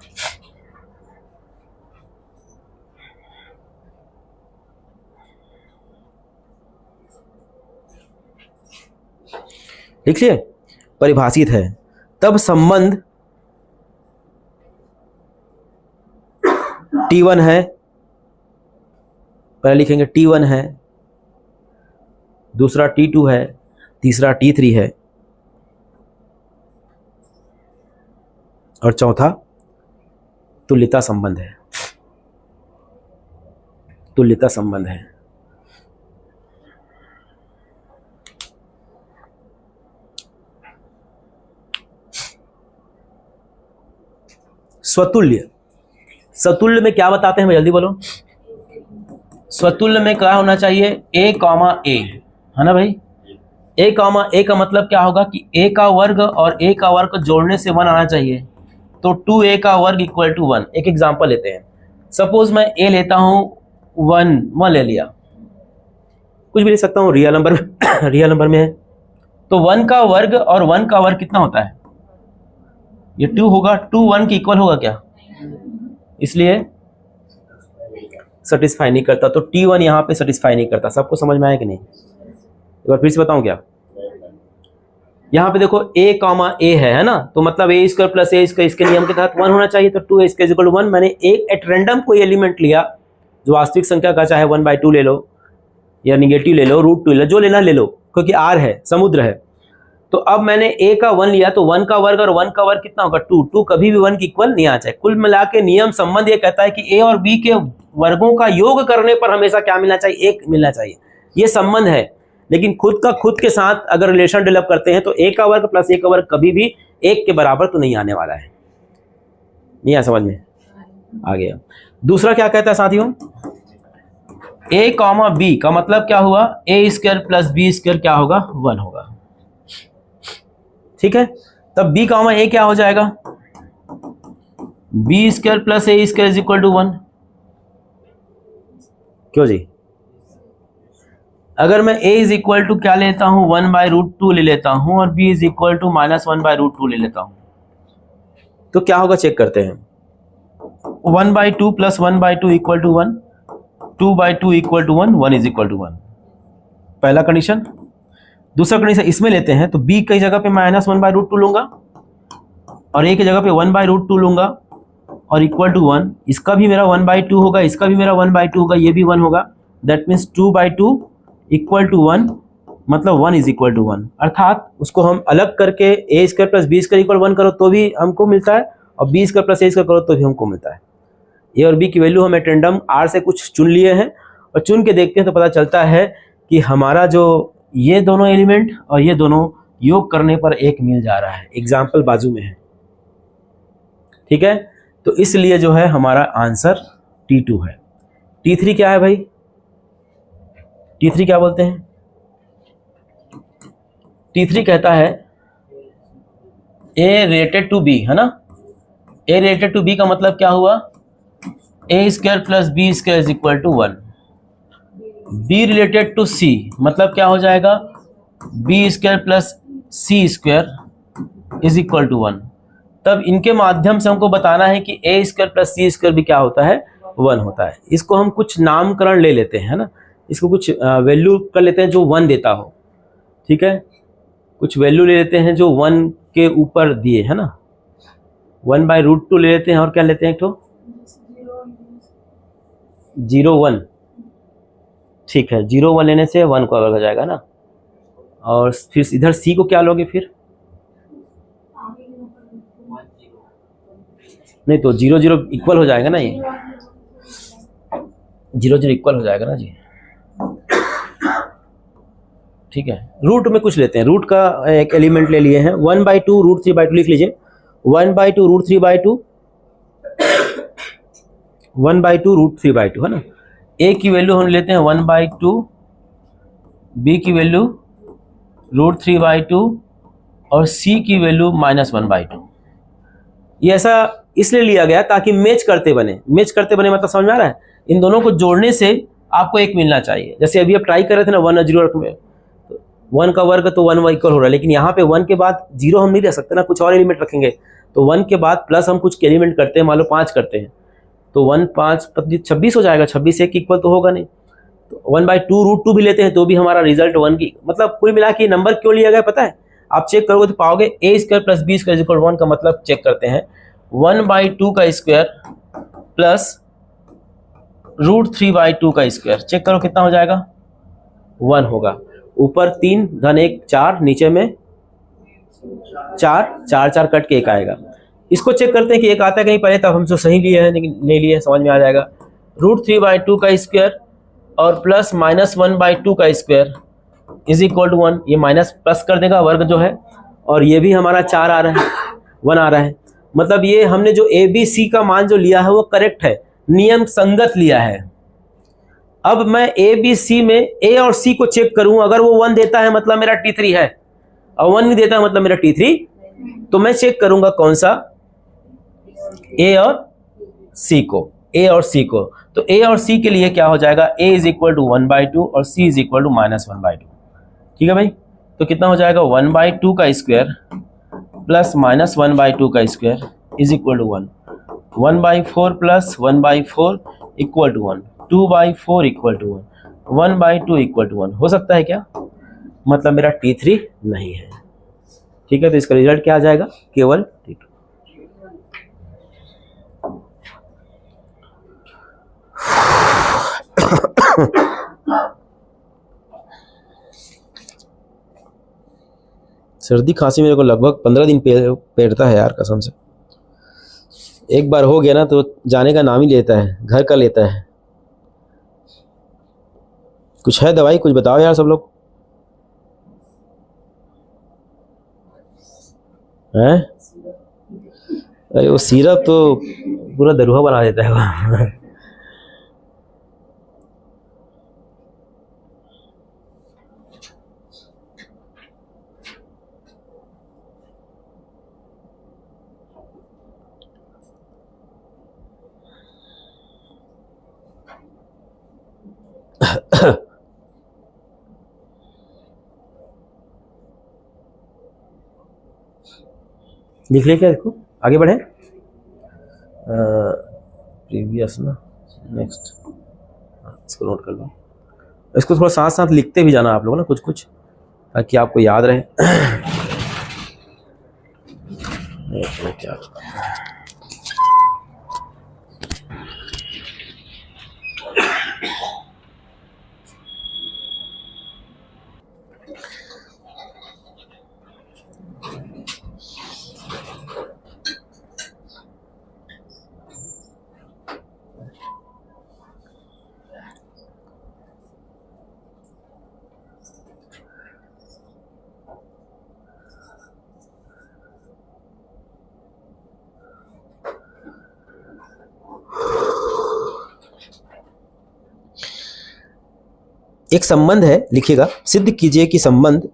लिख लिए? परिभाषित है, तब संबंध T1 है, पहले लिखेंगे T1 है, दूसरा T2 है, तीसरा T3 है, और चौथा तुल्यता संबंध है। तुल्यता संबंध है। स्वतुल्य, स्वतुल्य में क्या बताते हैं भाई, जल्दी बोलो। स्वतुल्य में क्या होना चाहिए, a कॉमा a, है ना भाई। a कॉमा a का मतलब क्या होगा कि a का वर्ग और a का वर्ग जोड़ने से 1 आना चाहिए, तो 2a का वर्ग इक्वल टू 1। एक एग्जांपल लेते हैं, सपोज मैं a लेता हूं 1 ले लिया, कुछ भी ले सकता हूं, रियल नंबर रियल नंबर में है, तो 1 का वर्ग और 1 का वर्ग कितना होता है, ये 2 होगा। 2 1 के इक्वल होगा क्या, इसलिए सेटिस्फाई नहीं करता, तो T1 यहाँ पे सेटिस्फाई नहीं करता। सबको समझ में आया कि नहीं, एक बार फिर से बताऊं क्या। यहाँ पे देखो a कॉमा a है ना, तो मतलब a square plus a square इसके नियम के तहत 1 होना चाहिए, तो 2a स्क्वायर इक्वल टू 1। मैंने एक एट रैंडम कोई एलिमेंट लिया जो वास्तविक संख्या का, चाहे 1/2 ले लो या निगेटिव ले लो, √2 ले लो, जो लेना ले लो, क्योंकि r है, समुद्र है। तो अब मैंने a का 1 लिया, तो 1 का वर्ग और 1 का वर्ग कितना होगा, 2। 2 कभी भी 1 के इक्वल नहीं आ जाए। कुल मिला के नियम संबंध ये कहता है कि a और b के वर्गों का योग करने पर हमेशा क्या मिलना चाहिए, 1 मिलना चाहिए। ये संबंध है, लेकिन खुद के साथ अगर रिलेशन डेवलप करते हैं तो a का वर्ग प्लस a का वर्ग कभी भी 1 के बराबर तो नहीं आने वाला है। नहीं आया समझ में, आ गया। दूसरा क्या कहता है साथियों, a कॉमा b का मतलब क्या हुआ, a square plus b square क्या होगा, 1 होगा। ठीक है, तब b कॉमा a क्या हो जाएगा, b square plus a square is equal to 1। क्यों जी, अगर मैं a इज इक्वल टू क्या लेता हूं, 1/√2 ले लेता हूं, और b इज इक्वल टू -1/√2 ले लेता हूं, तो क्या होगा चेक करते हैं। 1/2 plus 1/2 equal to 1, 2/2 equal to 1, 1 is equal to 1, पहला कंडीशन। दूसरा कंडीशन इसमें लेते हैं, तो b की जगह पे -1/√2 लूंगा और a की जगह पे 1/√2 लूंगा और इक्वल टू 1। इसका भी मेरा 1/2 होगा, इसका भी मेरा 1/2 होगा, ये भी 1 होगा। दैट मीन्स 2/2 इक्वल टू 1, मतलब 1 इज इक्वल टू 1। अर्थात उसको हम अलग करके a square plus b square equal 1 करो तो भी हमको मिलता है, और b square plus a square करो तो भी हमको मिलता है। a और b की वैल्यू हम एटेंडम r से कुछ चुन लिए हैं, और चुन के देखते हैं तो पता चलता है कि हमारा जो ये दोनों एलिमेंट और ये दोनों योग करने पर 1 मिल जा रहा है। एग्जाम्पल बाजू में है, ठीक है। तो इसलिए जो है हमारा आंसर T2 है। T3 क्या है भाई, T3 क्या बोलते हैं, T3 कहता है A रिलेटेड टू B, है ना। A रिलेटेड टू B का मतलब क्या हुआ, a square plus b square is equal to 1। b related to c मतलब क्या हो जाएगा, b square plus c square is equal to 1। तब इनके माध्यम से हमको बताना है कि a square plus c square भी क्या होता है, 1 होता है। इसको हम कुछ नामकरण ले लेते हैं ना, इसको कुछ वैल्यू कर लेते हैं जो 1 देता हो, ठीक है। कुछ वैल्यू ले लेते हैं जो 1 के ऊपर दिए, है ना। 1/√2 ले लेते हैं, और क्या लेते हैं, एक तो 0 1, ठीक है। 0 1 लेने से 1 को अलग हो जाएगा ना। और फिर इधर c को क्या लोगे, फिर नहीं तो 0 0 इक्वल हो जाएगा ना, ये 0 0 इक्वल हो जाएगा ना जी, ठीक है। रूट में कुछ लेते हैं, रूट का एक एलिमेंट ले लिए हैं, 1/2 √3/2 लिख लीजिए। 1/2 √3/2, 1/2 √3/2, है ना। a की वैल्यू हम लेते हैं 1/2, b की वैल्यू √3/2 और c की वैल्यू -1/2। ये ऐसा इसलिए लिया गया ताकि मैच करते बने। मैच करते बने मतलब समझ में आ रहा है, इन दोनों को जोड़ने से आपको 1 मिलना चाहिए। जैसे अभी आप ट्राई कर रहे थे ना 1 और 0 रख में, 1 का वर्ग तो 1 इक्वल हो रहा है, लेकिन यहाँ पे 1 के बाद 0 हम नहीं रख सकते ना, कुछ और एलिमेंट रखेंगे। तो 1 के बाद प्लस हम कुछ एलिमेंट करते हैं, मान लो 5 करते हैं, तो 1 5 26 हो जाएगा, 26 1 इक्वल तो होगा नहीं। तो 1/2 √2 भी लेते हैं तो भी हमारा रिजल्ट 1 की, मतलब कुल मिला के नंबर क्यों लिया गया पता है, आप चेक करोगे तो पाओगे a square plus b square equal 1 का मतलब चेक करते हैं 1/2 का स्क्वायर प्लस √3/2 का स्क्वायर, चेक करो कितना हो जाएगा, 1 होगा। ऊपर 3 धन 1 4, नीचे में 4 4 4 कट के 1 आएगा। इसको चेक करते हैं कि 1 आता है कहीं पहले, तब हम जो सही लिए हैं लेकिन नहीं लिए, समझ में आ जाएगा। √3/2 का स्क्वायर और प्लस -1/2 का स्क्वायर इज इक्वल टू 1। ये माइनस प्लस कर देगा वर्ग जो है, और ये भी हमारा 4 आ रहा है, 1 आ रहा है। मतलब ये हमने जो ए बी सी का मान जो लिया है वो करेक्ट है, नियम संगत लिया है। अब मैं ए बी सी में ए और सी को चेक करूं, अगर वो 1 देता है मतलब मेरा T3 है, और 1 नहीं देता है मतलब मेरा T3, तो मैं चेक करूंगा कौन सा, ए और सी को, ए और सी को। तो ए और सी के लिए क्या हो जाएगा, a इज इक्वल टू 1/2 और c इज इक्वल टू -1/2। ठीक है भाई, तो कितना हो जाएगा 1/2 का स्क्वायर प्लस -1/2 का square is equal to 1, 1/4 plus 1/4 equal to 1, 2/4 equal to 1, 1/2 equal to 1। हो सकता है क्या, मतलब मेरा T3 नहीं है। ठीक है, तो इसका रिजल्ट क्या आ जाएगा, केवल T2। सर्दी खांसी मेरे को लगभग 15 दिन पेड़ता है यार, कसम से। एक बार हो गया ना तो जाने का नाम ही लेता है, घर का लेता है। कुछ है दवाई, कुछ बताओ यार सब लोग, हैं? अरे वो सिरप तो पूरा दरुहा बना देता है वो। लिख ले क्या, देखो आगे बढ़े। प्रीवियस ना, नेक्स्ट, इसको नोट कर लो। इसको थोड़ा साथ साथ लिखते भी जाना आप लोग ना, कुछ कुछ, ताकि आपको याद रहे। क्या एक संबंध है, लिखिएगा, सिद्ध कीजिए कि संबंध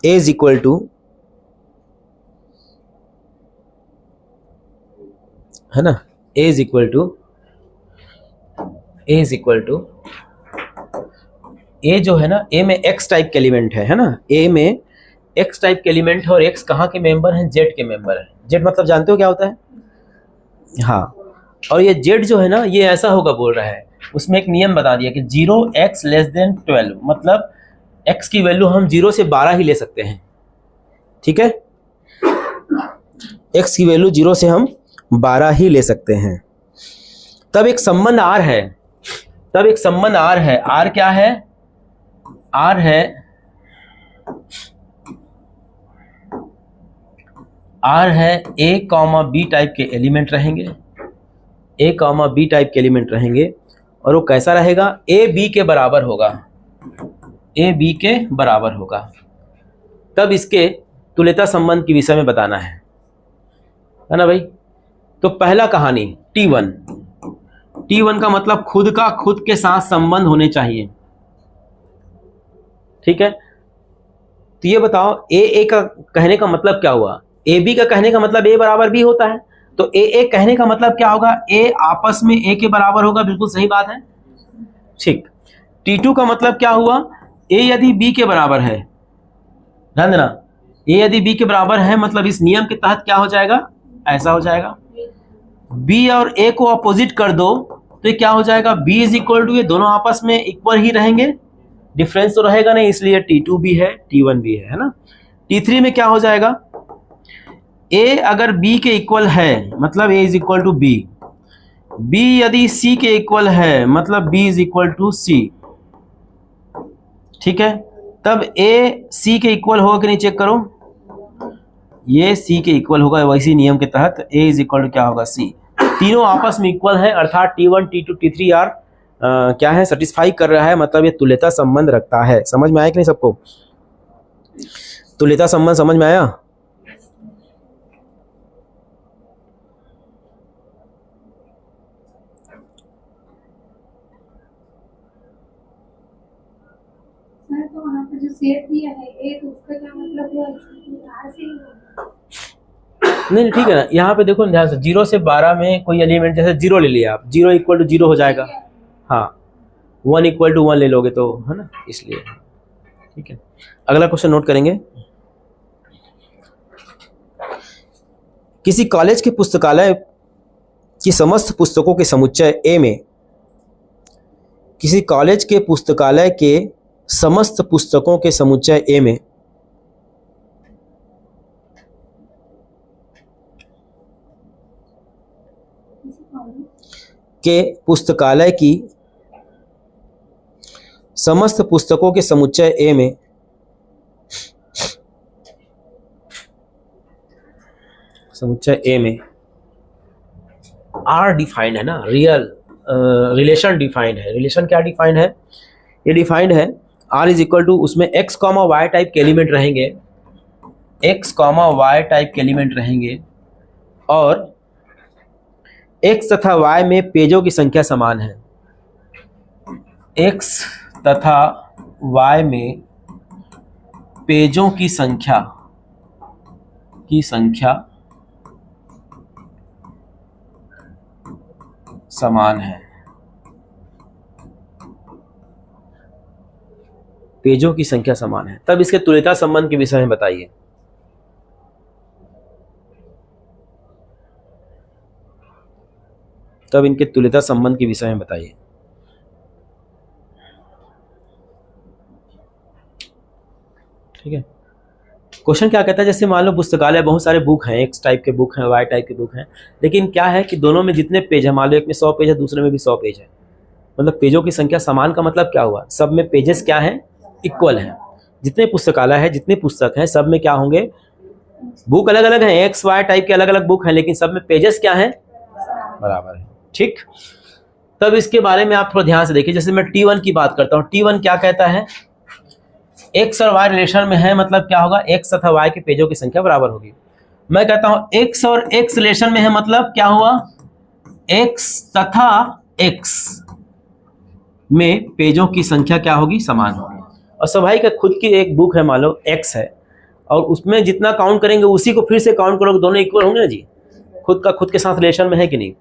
A इज इक्वल टू, है ना, A is equal to A जो है ना, A में X टाइप के एलिमेंट है ना, A में X टाइप के एलिमेंट है, और X कहाँ के मेंबर हैं, Z के मेंबर है। Z मतलब जानते हो क्या होता है, हाँ, और ये Z जो है ना, ये ऐसा होगा बोल रहा है, उसमें एक नियम बता दिया कि 0x < 12, मतलब x की वैल्यू हम 0 से 12 ही ले सकते हैं। ठीक है, x की वैल्यू 0 से हम 12 ही ले सकते हैं। तब एक संबंध R है, R क्या है, R है A, B टाइप के एलिमेंट रहेंगे, A, B टाइप के एलिमेंट रहेंगे, और वो कैसा रहेगा, A B के बराबर होगा। तब इसके तुल्यता संबंध के विषय में बताना है ना भाई। तो पहला कहानी T1 का मतलब खुद के साथ संबंध होने चाहिए। ठीक है, तो ये बताओ A का कहने का मतलब क्या हुआ, A B का कहने का मतलब A बराबर B होता है, तो A कहने का मतलब क्या होगा, A आपस में A के बराबर होगा, बिल्कुल सही बात है। ठीक, T2 का मतलब क्या हुआ, A यदि B के बराबर है, ध्यान देना, A यदि B के बराबर है मतलब इस नियम के तहत क्या हो जाएगा, ऐसा हो जाएगा। B और A को अपोजिट कर दो तो ये क्या हो जाएगा, B इज इक्वल टू, ये दोनों आपस में इक्वल ही रहेंगे, डिफरेंस तो रहेगा नहीं, इसलिए T2 भी है, T1 भी है ना। T3 में क्या हो जाएगा, A अगर B के इक्वल है मतलब A is equal to B, B यदि C के इक्वल है मतलब B is equal to C। ठीक है, तब A C के इक्वल होगा कि नहीं, चेक करो, ये C के इक्वल होगा, वैसी नियम के तहत A इज इक्वल टू क्या होगा, C। तीनों आपस में इक्वल है, अर्थात T1 T2 T3 आर क्या है, सेटिस्फाई कर रहा है, मतलब ये तुल्यता संबंध रखता है। समझ में आया कि नहीं सबको, तुल्यता संबंध समझ में आया। सर तो वहाँ पर जो सेट दिया है ए, तो उसका क्या मतलब हुआ? आर से ही होगा। नहीं ठीक है ना, यहाँ पे देखो ध्यान से, 0 से 12 में कोई एलिमेंट जैसे 0 ले लिया आप, 0 इक्वल टू 0 हो जाएगा। हाँ 1 इक्वल टू 1 ले लोगे तो, है ना, इसलिए। ठीक है, अगला क्वेश्चन नोट करेंगे। किसी कॉलेज के पुस्तकालय की समस्त पुस्तकों के समुच्चय ए में, किसी कॉलेज के पुस्तकालय के समस्त पुस्तकों के समुच्चय ए में के पुस्तकालय की समस्त पुस्तकों के समुच्चय ए में आर डिफाइंड है ना, रिलेशन डिफाइंड है। रिलेशन क्या डिफाइंड है? ये डिफाइंड है आर इज इक्वल टू, उसमें एक्स कॉमा वाई टाइप के एलिमेंट रहेंगे, एक्स कॉमा वाई टाइप के एलिमेंट रहेंगे, और एक्स तथा वाई में पेजों की संख्या समान है। एक्स तथा वाई में पेजों की संख्या समान है। पेजों की संख्या समान है, तब इसके तुल्यता संबंध के विषय में बताइए। तब इनके तुल्यता संबंध के विषय में बताइए। ठीक है, क्वेश्चन क्या कहता है, जैसे मान लो पुस्तकालय बहुत सारे बुक हैं, एक्स टाइप के बुक हैं, वाई टाइप के बुक हैं, लेकिन क्या है कि दोनों में जितने पेज है, मान लो एक में 100 पेज है, दूसरे में भी 100 पेज है, मतलब पेजों की संख्या समान का मतलब क्या हुआ, सब में पेजेस क्या हैं, इक्वल हैं। जितने पुस्तकालय है, जितने पुस्तक हैं, सब में क्या होंगे, बुक अलग अलग हैं, एक्स वाई टाइप के अलग अलग बुक हैं, लेकिन सब में पेजेस क्या हैं, बराबर है। ठीक, तब इसके बारे में आप थोड़ा ध्यान से देखिए। जैसे मैं T1 की बात करता हूँ, T1 क्या कहता है, एक्स और वाई रिलेशन में है, मतलब क्या होगा, एक्स तथा वाई के पेजों की संख्या बराबर होगी। मैं कहता हूं एक्स और एक्स रिलेशन में है, मतलब क्या हुआ, एक्स तथा एक्स में पेजों की संख्या क्या होगी, समान होगी। और स्वाभाविक है, खुद की एक बुक है, मान लो एक्स है, और उसमें जितना काउंट करेंगे उसी को फिर से काउंट करोगे, दोनों इक्वल होंगे ना जी। खुद का खुद के साथ रिलेशन में है कि नहीं।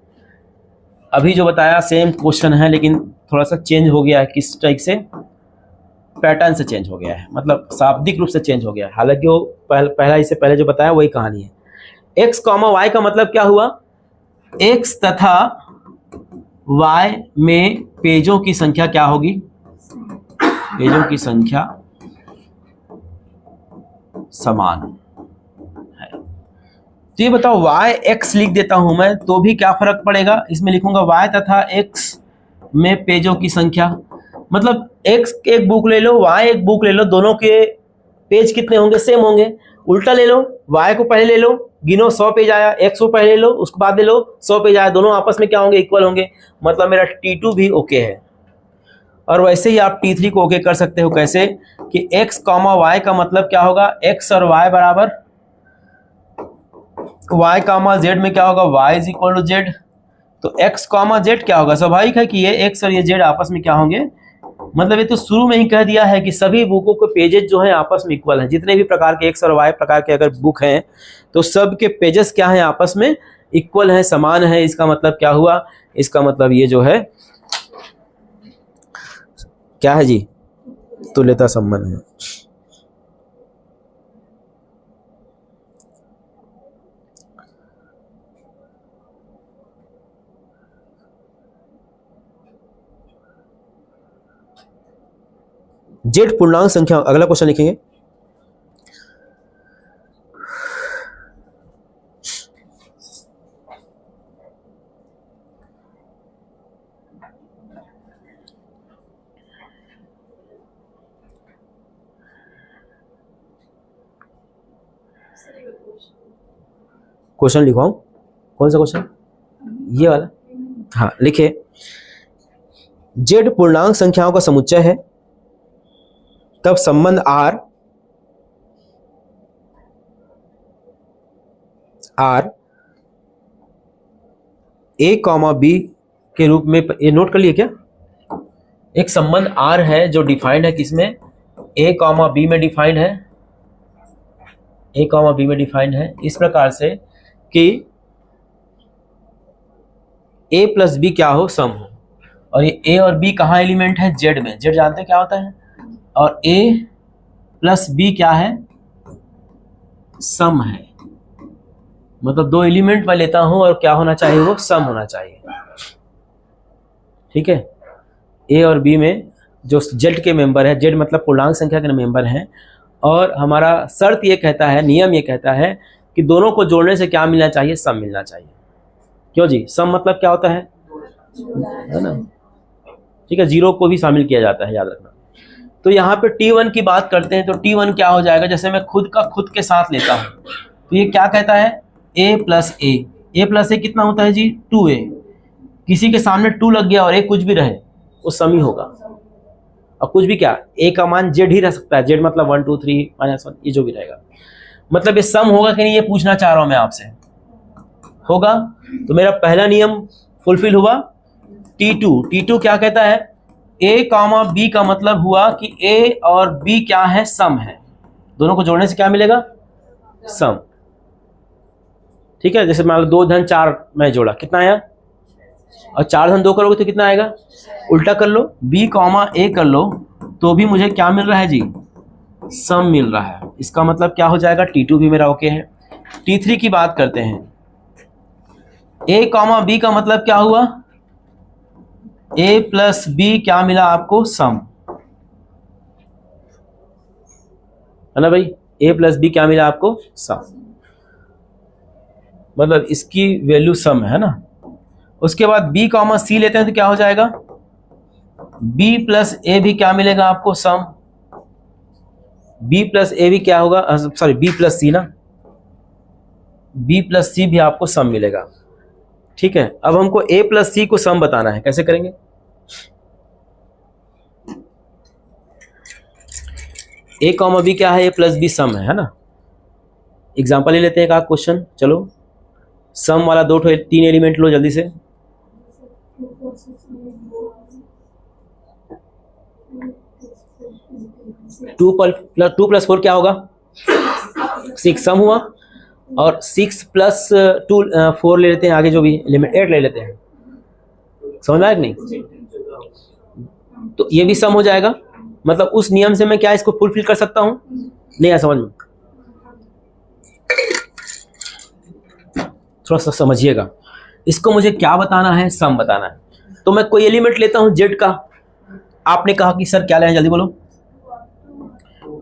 अभी जो बताया सेम क्वेश्चन है, लेकिन थोड़ा सा चेंज हो गया है, किस टाइप से, पैटर्न से चेंज हो गया है, मतलब शाब्दिक रूप से चेंज हो गया है। हालांकि वो पहला इससे पहले जो बताया वही कहानी है। एक्स कॉमा वाई का मतलब क्या हुआ, एक्स तथा वाई में पेजों की संख्या क्या होगी, पेजों की संख्या समान है। तो ये बताओ, वाई एक्स लिख देता हूं मैं तो भी क्या फर्क पड़ेगा, इसमें लिखूंगा वाई तथा एक्स में पेजों की संख्या, मतलब एक्स एक बुक ले लो, वाई एक बुक ले लो, दोनों के पेज कितने होंगे, सेम होंगे। उल्टा ले लो, वाई को पहले ले लो, गिनो 100 पेज आया, एक्स को पहले ले लो, उसके बाद ले लो 100 पेज आया, दोनों आपस में क्या होंगे, इक्वल होंगे, मतलब मेरा T2 भी ओके है। और वैसे ही आप T3 को ओके कर सकते हो, कैसे कि एक्स कॉमा वाई का मतलब क्या होगा, एक्स और वाई बराबर, वाई कॉमा जेड में क्या होगा, Y is equal to Z. तो एक्स कॉमा जेड क्या होगा, स्वाभाविक है कि ये एक्स और ये जेड आपस में क्या होंगे, मतलब ये तो शुरू में ही कह दिया है कि सभी बुकों के पेजेस जो हैं आपस में इक्वल हैं। जितने भी प्रकार के एक्स और वाई प्रकार के अगर बुक हैं तो सब के पेजेस क्या हैं, आपस में इक्वल हैं, समान है। इसका मतलब क्या हुआ, इसका मतलब ये जो है क्या है जी, तुल्यता संबंध है। जेड पूर्णांक संख्या, अगला क्वेश्चन लिखेंगे, क्वेश्चन लिखवाऊं, कौन सा क्वेश्चन, ये वाला, हाँ लिखिए। जेड पूर्णांक संख्याओं का समुच्चय है, तब संबंध आर ए कॉमा बी के रूप में, ये नोट कर लिए क्या, एक संबंध आर है जो डिफाइंड है किसमें, ए कॉमा बी में डिफाइंड है, ए कॉमा बी में डिफाइंड है इस प्रकार से कि ए प्लस बी क्या हो, सम हो। और ये ए और बी कहाँ एलिमेंट है, जेड में, जेड जानते हैं क्या होता है, और ए प्लस बी क्या है, सम है। मतलब दो एलिमेंट मैं लेता हूं और क्या होना चाहिए, वो सम होना चाहिए। ठीक है, ए और बी में जो जेड के मेंबर है, जेड मतलब पूर्णांक संख्या के मेंबर हैं, और हमारा शर्त ये कहता है, नियम ये कहता है कि दोनों को जोड़ने से क्या मिलना चाहिए, सम मिलना चाहिए। क्यों जी, सम मतलब क्या होता है ना, ठीक है, जीरो को भी शामिल किया जाता है, याद रखना। तो यहाँ पे T1 की बात करते हैं, तो T1 क्या हो जाएगा, जैसे मैं खुद का खुद के साथ लेता हूँ, तो ये क्या कहता है, a प्लस ए कितना होता है जी, 2a। किसी के सामने 2 लग गया और a कुछ भी रहे, वो सम ही होगा। और कुछ भी क्या, a का मान z ही रह सकता है, z मतलब 1 2 3 -1, ये जो भी रहेगा, मतलब ये सम होगा कि नहीं, ये पूछना चाह रहा हूं मैं आपसे, होगा। तो मेरा पहला नियम फुलफिल हुआ। T2 क्या कहता है, a कॉमा बी का मतलब हुआ कि a और b क्या है, सम है, दोनों को जोड़ने से क्या मिलेगा, सम। ठीक है, जैसे मान लो 2 धन 4 मैं जोड़ा, कितना आया, और 4 धन 2 करोगे तो कितना आएगा, उल्टा कर लो, b कॉमा a कर लो, तो भी मुझे क्या मिल रहा है जी, सम मिल रहा है। इसका मतलब क्या हो जाएगा, T2 भी मेरा ओके है। T3 की बात करते हैं, a कॉमा b का मतलब क्या हुआ, a प्लस बी क्या मिला आपको, सम, है ना भाई, a प्लस बी क्या मिला आपको, सम, मतलब इसकी वैल्यू सम है ना। उसके बाद b कॉमा सी लेते हैं तो क्या हो जाएगा, b प्लस ए भी क्या मिलेगा आपको, सम, b प्लस ए भी क्या होगा, सॉरी b प्लस सी ना, b प्लस सी भी आपको सम मिलेगा। ठीक है, अब हमको a प्लस सी को सम बताना है, कैसे करेंगे, a कॉमा बी क्या है, a प्लस बी सम है ना। एग्जांपल ले लेते हैं एक क्वेश्चन, चलो सम वाला 3 एलिमेंट लो जल्दी से। 2 प्लस 4 क्या होगा, 6 सम हुआ, और 6 प्लस 2 4 ले लेते हैं, आगे जो भी एलिमेंट 8 ले लेते हैं, समझ में आया कि नहीं, तो ये भी सम हो जाएगा। मतलब उस नियम से मैं क्या इसको फुलफिल कर सकता हूं, नहीं आया समझ में, थोड़ा सा समझिएगा, इसको मुझे क्या बताना है, सम बताना है। तो मैं कोई एलिमेंट लेता हूं जेड का, आपने कहा कि सर क्या लेना है, जल्दी बोलो,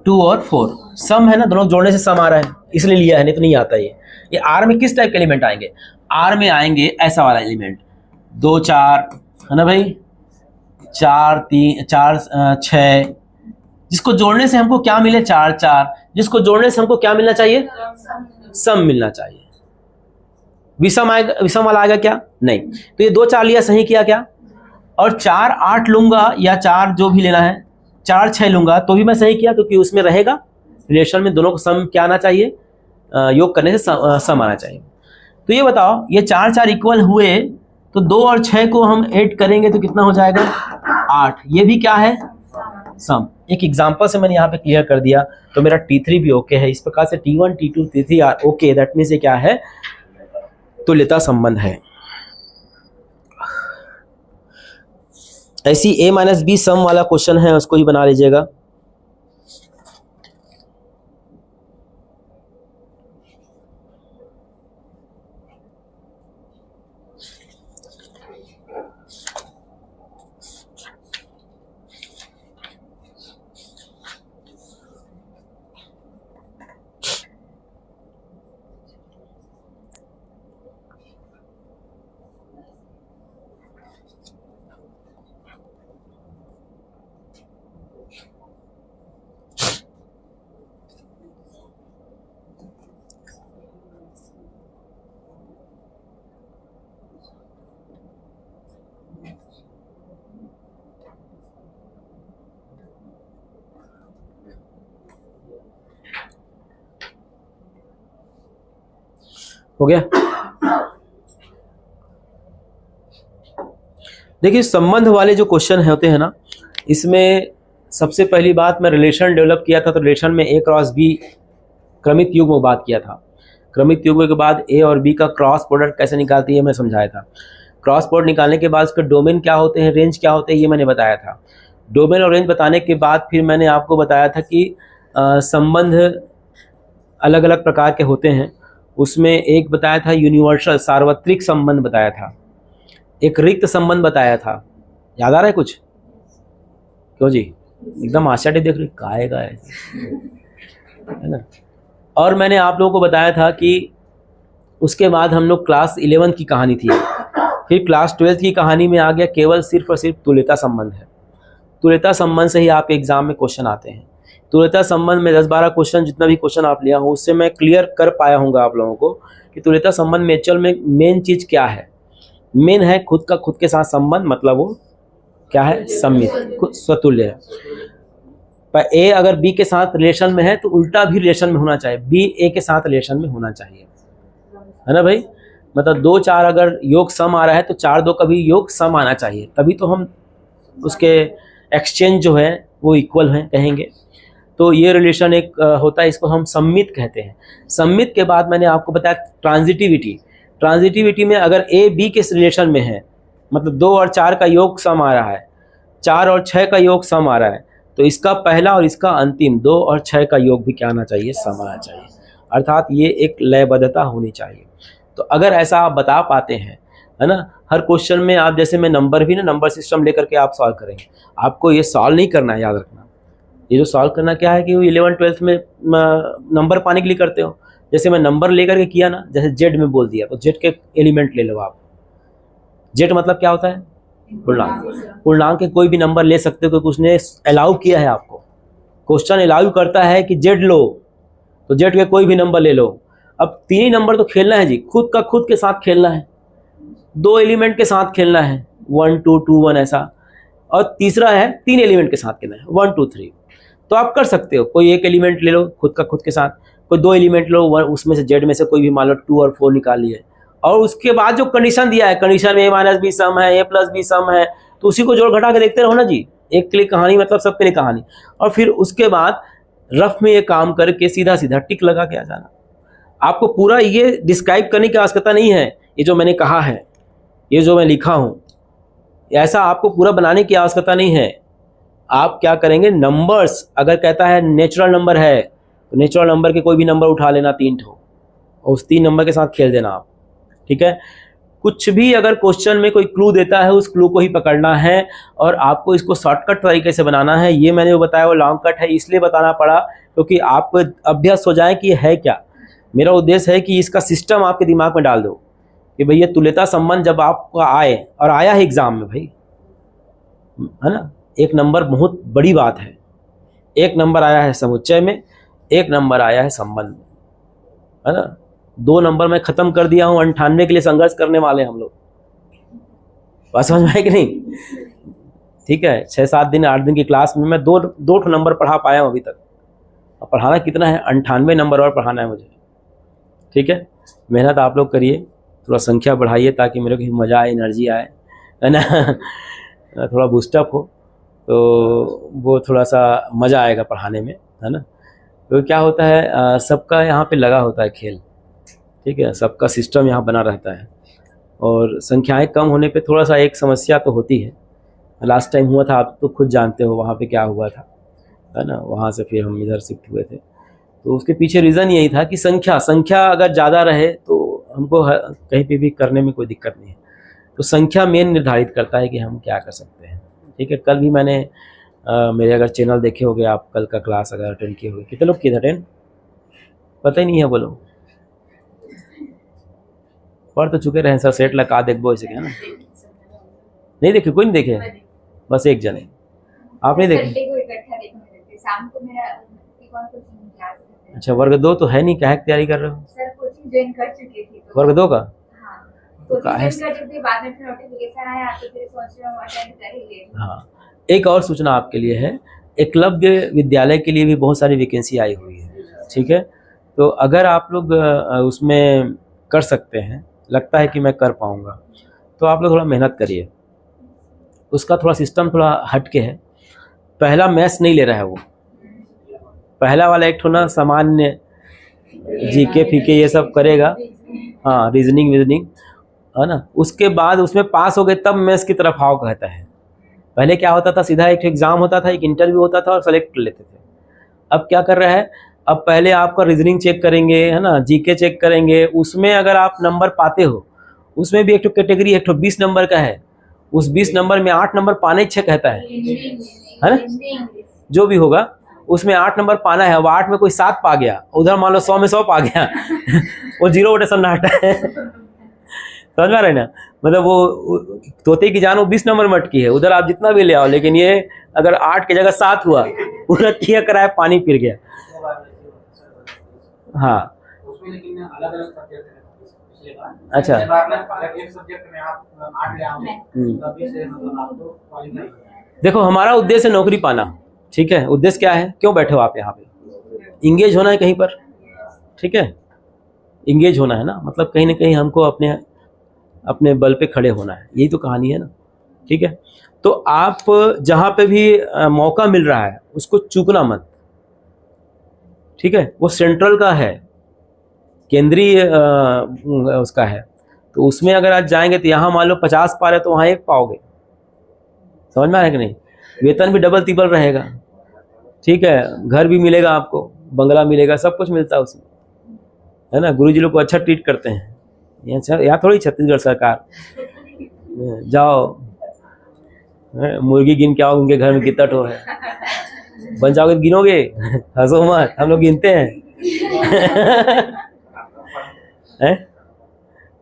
2 और 4 सम है ना, दोनों जोड़ने से सम आ रहा है, इसलिए लिया है, नहीं तो नहीं आता ये आर में किस टाइप के एलिमेंट आएंगे, आर में आएंगे ऐसा वाला एलिमेंट, 2 4 है ना भाई, 4 3 4 6, जिसको जोड़ने से हमको क्या मिले, 4 4, जिसको जोड़ने से हमको क्या मिलना चाहिए, सम मिलना चाहिए। विषम आएगा, विषम वाला आएगा क्या, नहीं। तो ये 2 4 लिया, सही किया क्या, और 4 8 लूंगा, या 4 जो भी लेना है, 4 6 लूंगा तो भी मैं सही किया, क्योंकि उसमें रहेगा रिलेशन में, दोनों को सम क्या आना चाहिए, योग करने से सम आना चाहिए। तो ये बताओ, ये 4 4 इक्वल हुए, तो 2 और 6 को हम ऐड करेंगे तो कितना हो जाएगा, 8, ये भी क्या है, सम। एक एग्जांपल से मैंने यहाँ पे क्लियर कर दिया, तो मेरा T3 भी ओके है। इस प्रकार से T1 T2 T3 are okay, that means ये क्या है, तुल्यता संबंध है। ऐसी a माइनस बी सम वाला क्वेश्चन है, उसको ही बना लीजिएगा। हो गया। देखिए संबंध वाले जो क्वेश्चन होते हैं ना, इसमें सबसे पहली बात मैं रिलेशन डेवलप किया था, तो रिलेशन में ए क्रॉस बी क्रमित युग्म बात किया था। क्रमित युग्म के बाद ए और बी का क्रॉस प्रोडक्ट कैसे निकालती है मैं समझाया था। क्रॉस प्रोडक्ट निकालने के बाद उसके डोमेन क्या होते हैं, रेंज क्या होते हैं, ये मैंने बताया था। डोमेन और रेंज बताने के बाद फिर मैंने आपको बताया था कि संबंध अलग अलग प्रकार के होते हैं। उसमें एक बताया था यूनिवर्सल सार्वत्रिक संबंध बताया था, एक रिक्त संबंध बताया था। याद आ रहा है कुछ? क्यों जी एकदम आश्चर्य देख रही काएगा है ना। और मैंने आप लोगों को बताया था कि उसके बाद हम लोग क्लास 11 की कहानी थी, फिर क्लास 12 की कहानी में आ गया केवल सिर्फ और सिर्फ तुल्यता संबंध है। तुल्यता संबंध से ही आप एग्जाम में क्वेश्चन आते हैं। तुल्यता संबंध में 10-12 क्वेश्चन जितना भी क्वेश्चन आप लिया हो उससे मैं क्लियर कर पाया हूँगा आप लोगों को कि तुल्यता संबंध में एक्चुअल में मेन चीज़ क्या है। मेन है खुद का खुद के साथ संबंध, मतलब वो क्या है, सम्मित, खुद स्वतुल्य है। पर ए अगर बी के साथ रिलेशन में है तो उल्टा भी रिलेशन में होना चाहिए, बी ए के साथ रिलेशन में होना चाहिए, है ना भाई। मतलब 2-4 अगर योग सम आ रहा है तो 4-2 का भी योग सम आना चाहिए, तभी तो हम उसके एक्सचेंज जो है वो इक्वल हैं कहेंगे। तो ये रिलेशन एक होता है, इसको हम सम्मित कहते हैं। सम्मित के बाद मैंने आपको बताया ट्रांजिटिविटी। ट्रांजिटिविटी में अगर ए बी के रिलेशन में है, मतलब 2 और 4 का योग सम आ रहा है, 4 और 6 का योग सम आ रहा है, तो इसका पहला और इसका अंतिम 2 और 6 का योग भी क्या आना चाहिए, सम आना चाहिए। अर्थात ये एक लयबद्धता होनी चाहिए। तो अगर ऐसा आप बता पाते हैं, है ना, हर क्वेश्चन में आप जैसे मैं नंबर भी ना नंबर सिस्टम लेकर के आप सॉल्व करेंगे। आपको ये सॉल्व नहीं करना है, याद रखना। ये जो सॉल्व करना क्या है कि 11-12 में नंबर पाने के लिए करते हो। जैसे मैं नंबर लेकर के किया ना, जैसे जेड में बोल दिया तो जेड के एलिमेंट ले लो आप। जेड मतलब क्या होता है, पूर्णांक। पूर्णांक के कोई भी नंबर ले सकते हो क्योंकि उसने अलाउ किया है आपको। क्वेश्चन अलाउ करता है कि जेड लो, तो जेड के कोई भी नंबर ले लो। अब 3 ही नंबर तो खेलना है जी, खुद का खुद के साथ खेलना है, 2 एलिमेंट के साथ खेलना है, 1 2 2 1 ऐसा। और तीसरा है 3 एलिमेंट के साथ खेलना है, 1 2 3। तो आप कर सकते हो, कोई एक एलिमेंट ले लो खुद का खुद के साथ, कोई 2 एलिमेंट लो, उसमें से जेड में से कोई भी मान लो 2 और 4 निकाल लिए। और उसके बाद जो कंडीशन दिया है, कंडीशन में a-b सम है, a+b सम है, तो उसी को जोड़ घटा के देखते रहो ना जी। एक के लिए कहानी मतलब सबके लिए कहानी। और फिर उसके बाद रफ में ये काम करके सीधा सीधा टिक लगा के आ जाना। आपको पूरा ये डिस्क्राइब करने की आवश्यकता नहीं है, ये जो मैंने कहा है, ये जो मैं लिखा हूँ, ऐसा आपको पूरा बनाने की आवश्यकता नहीं है। आप क्या करेंगे, नंबर्स अगर कहता है नेचुरल नंबर है तो नेचुरल नंबर के कोई भी नंबर उठा लेना 3 ठो, और उस 3 नंबर के साथ खेल देना आप, ठीक है। कुछ भी अगर क्वेश्चन में कोई क्लू देता है उस क्लू को ही पकड़ना है, और आपको इसको शॉर्टकट तरीके से बनाना है। ये मैंने जो बताया वो लॉन्ग कट है, इसलिए बताना पड़ा क्योंकि आपको अभ्यास हो जाए कि है क्या। मेरा उद्देश्य है कि इसका सिस्टम आपके दिमाग में डाल दो कि भैया तुल्यता संबंध जब आपको आए, और आया है एग्जाम में भाई, है ना। एक नंबर बहुत बड़ी बात है, एक नंबर आया है समुच्चय में, एक नंबर आया है संबंध में, है ना। 2 नंबर मैं खत्म कर दिया हूँ, 98 के लिए संघर्ष करने वाले हम लोग। बात समझ में आए कि नहीं? ठीक है, 6-7 दिन 8 दिन की क्लास में मैं 2 नंबर पढ़ा पाया हूँ अभी तक। और पढ़ाना कितना है, 98 नंबर और पढ़ाना है मुझे, ठीक है। मेहनत आप लोग करिए, थोड़ा संख्या बढ़ाइए ताकि मेरे को मज़ा आए, एनर्जी आए, है ना, थोड़ा बूस्टअप हो, तो वो थोड़ा सा मज़ा आएगा पढ़ाने में, है ना। तो क्या होता है, सबका यहाँ पे लगा होता है खेल, ठीक है, सबका सिस्टम यहाँ बना रहता है। और संख्याएं कम होने पे थोड़ा सा एक समस्या तो होती है। लास्ट टाइम हुआ था, आप तो खुद जानते हो वहाँ पे क्या हुआ था, है ना। वहाँ से फिर हम इधर शिफ्ट हुए थे, तो उसके पीछे रीज़न यही था कि संख्या अगर ज़्यादा रहे तो हमको कहीं पे भी करने में कोई दिक्कत नहीं है। तो संख्या मेन निर्धारित करता है कि हम क्या कर सकते हैं, ठीक है। कल भी मैंने मेरे अगर चैनल देखे होंगे आप, कल का क्लास अगर अटेंड किए होंगे, कितने लोग किए थे अटेंड, पता ही नहीं है, बोलो। पढ़ तो चुके रहे सर, सेट लगा देखो ऐसे क्या ना, नहीं देखे, कोई नहीं देखे, बस एक जने आप नहीं देखे। अच्छा, वर्ग 2 तो है नहीं, क्या तैयारी कर रहे हो सर? कोचिंग ज्वाइन कर चुकी थी तो वर्ग 2 का। तो बाद में फिर नोटिफिकेशन आया तो फिर सोच रहा हूं अटेंड कर ही ले। हाँ, एक और सूचना आपके लिए है, एकलव्य विद्यालय के लिए भी बहुत सारी वैकेंसी आई हुई है, ठीक है। तो अगर आप लोग उसमें कर सकते हैं, लगता है कि मैं कर पाऊँगा, तो आप लोग थोड़ा मेहनत करिए, उसका थोड़ा सिस्टम थोड़ा हटके है। पहला मैथ्स नहीं ले रहा है वो, पहला वाला एक ठो ना सामान्य जीके फीके ये सब करेगा, हाँ रीजनिंग विजनिंग है ना। उसके बाद उसमें पास हो गए तब मैथ्स की तरफ आओ कहता है। पहले क्या होता था, सीधा एक एग्जाम होता था, एक इंटरव्यू होता था और सेलेक्ट कर लेते थे। अब क्या कर रहा है, अब पहले आपका रीजनिंग चेक करेंगे है ना, जीके चेक करेंगे, उसमें अगर आप नंबर पाते हो, उसमें भी एक तो कैटेगरी एक तो 20 नंबर का है, उस 20 नंबर में 8 नंबर पाने इच्छा कहता है ना, जो भी होगा उसमें 8 नंबर पाना है। अब 8 में कोई 7 पा गया, उधर मान लो 100 में 100 पा गया वो 0 बटे सन्नाटा है समझ में रहे ना, मतलब वो तोते की जान वो 20 नंबर में अटकी है, उधर आप जितना भी ले आओ, लेकिन ये अगर 8 की जगह 7 हुआ, उधर किया कराया पानी फिर गया। हाँ उसमें लेकिन अलग-अलग सब्जेक्ट है पिछले बार। अच्छा। पिछले बार में अलग एक सब्जेक्ट में आप 8 ले आओगे, तभी से मतलब आप तो क्वालीफाई हो गए। देखो हमारा उद्देश्य है नौकरी पाना, ठीक है। उद्देश्य क्या है, क्यों बैठे हो आप यहाँ पे, इंगेज होना है कहीं पर, ठीक है, इंगेज होना है ना, मतलब कहीं ना कहीं हमको अपने बल पे खड़े होना है, यही तो कहानी है ना, ठीक है। तो आप जहाँ पे भी मौका मिल रहा है उसको चूकना मत, ठीक है। वो सेंट्रल का है, केंद्रीय उसका है, तो उसमें अगर आज जाएंगे तो यहाँ मान लो 50 पा रहे तो वहाँ 1 पाओगे, समझ में आ रहा है कि नहीं। वेतन भी डबल तिबल रहेगा, ठीक है, घर भी मिलेगा आपको, बंगला मिलेगा, सब कुछ मिलता है उसमें, है ना। गुरुजी लोग को अच्छा ट्रीट करते हैं, यहाँ थोड़ी छत्तीसगढ़ सरकार जाओ मुर्गी गिन के आओ, उनके घर में कितना ठो है, बन जाओगे तो गिनोगे हंसो मत, हम लोग गिनते हैं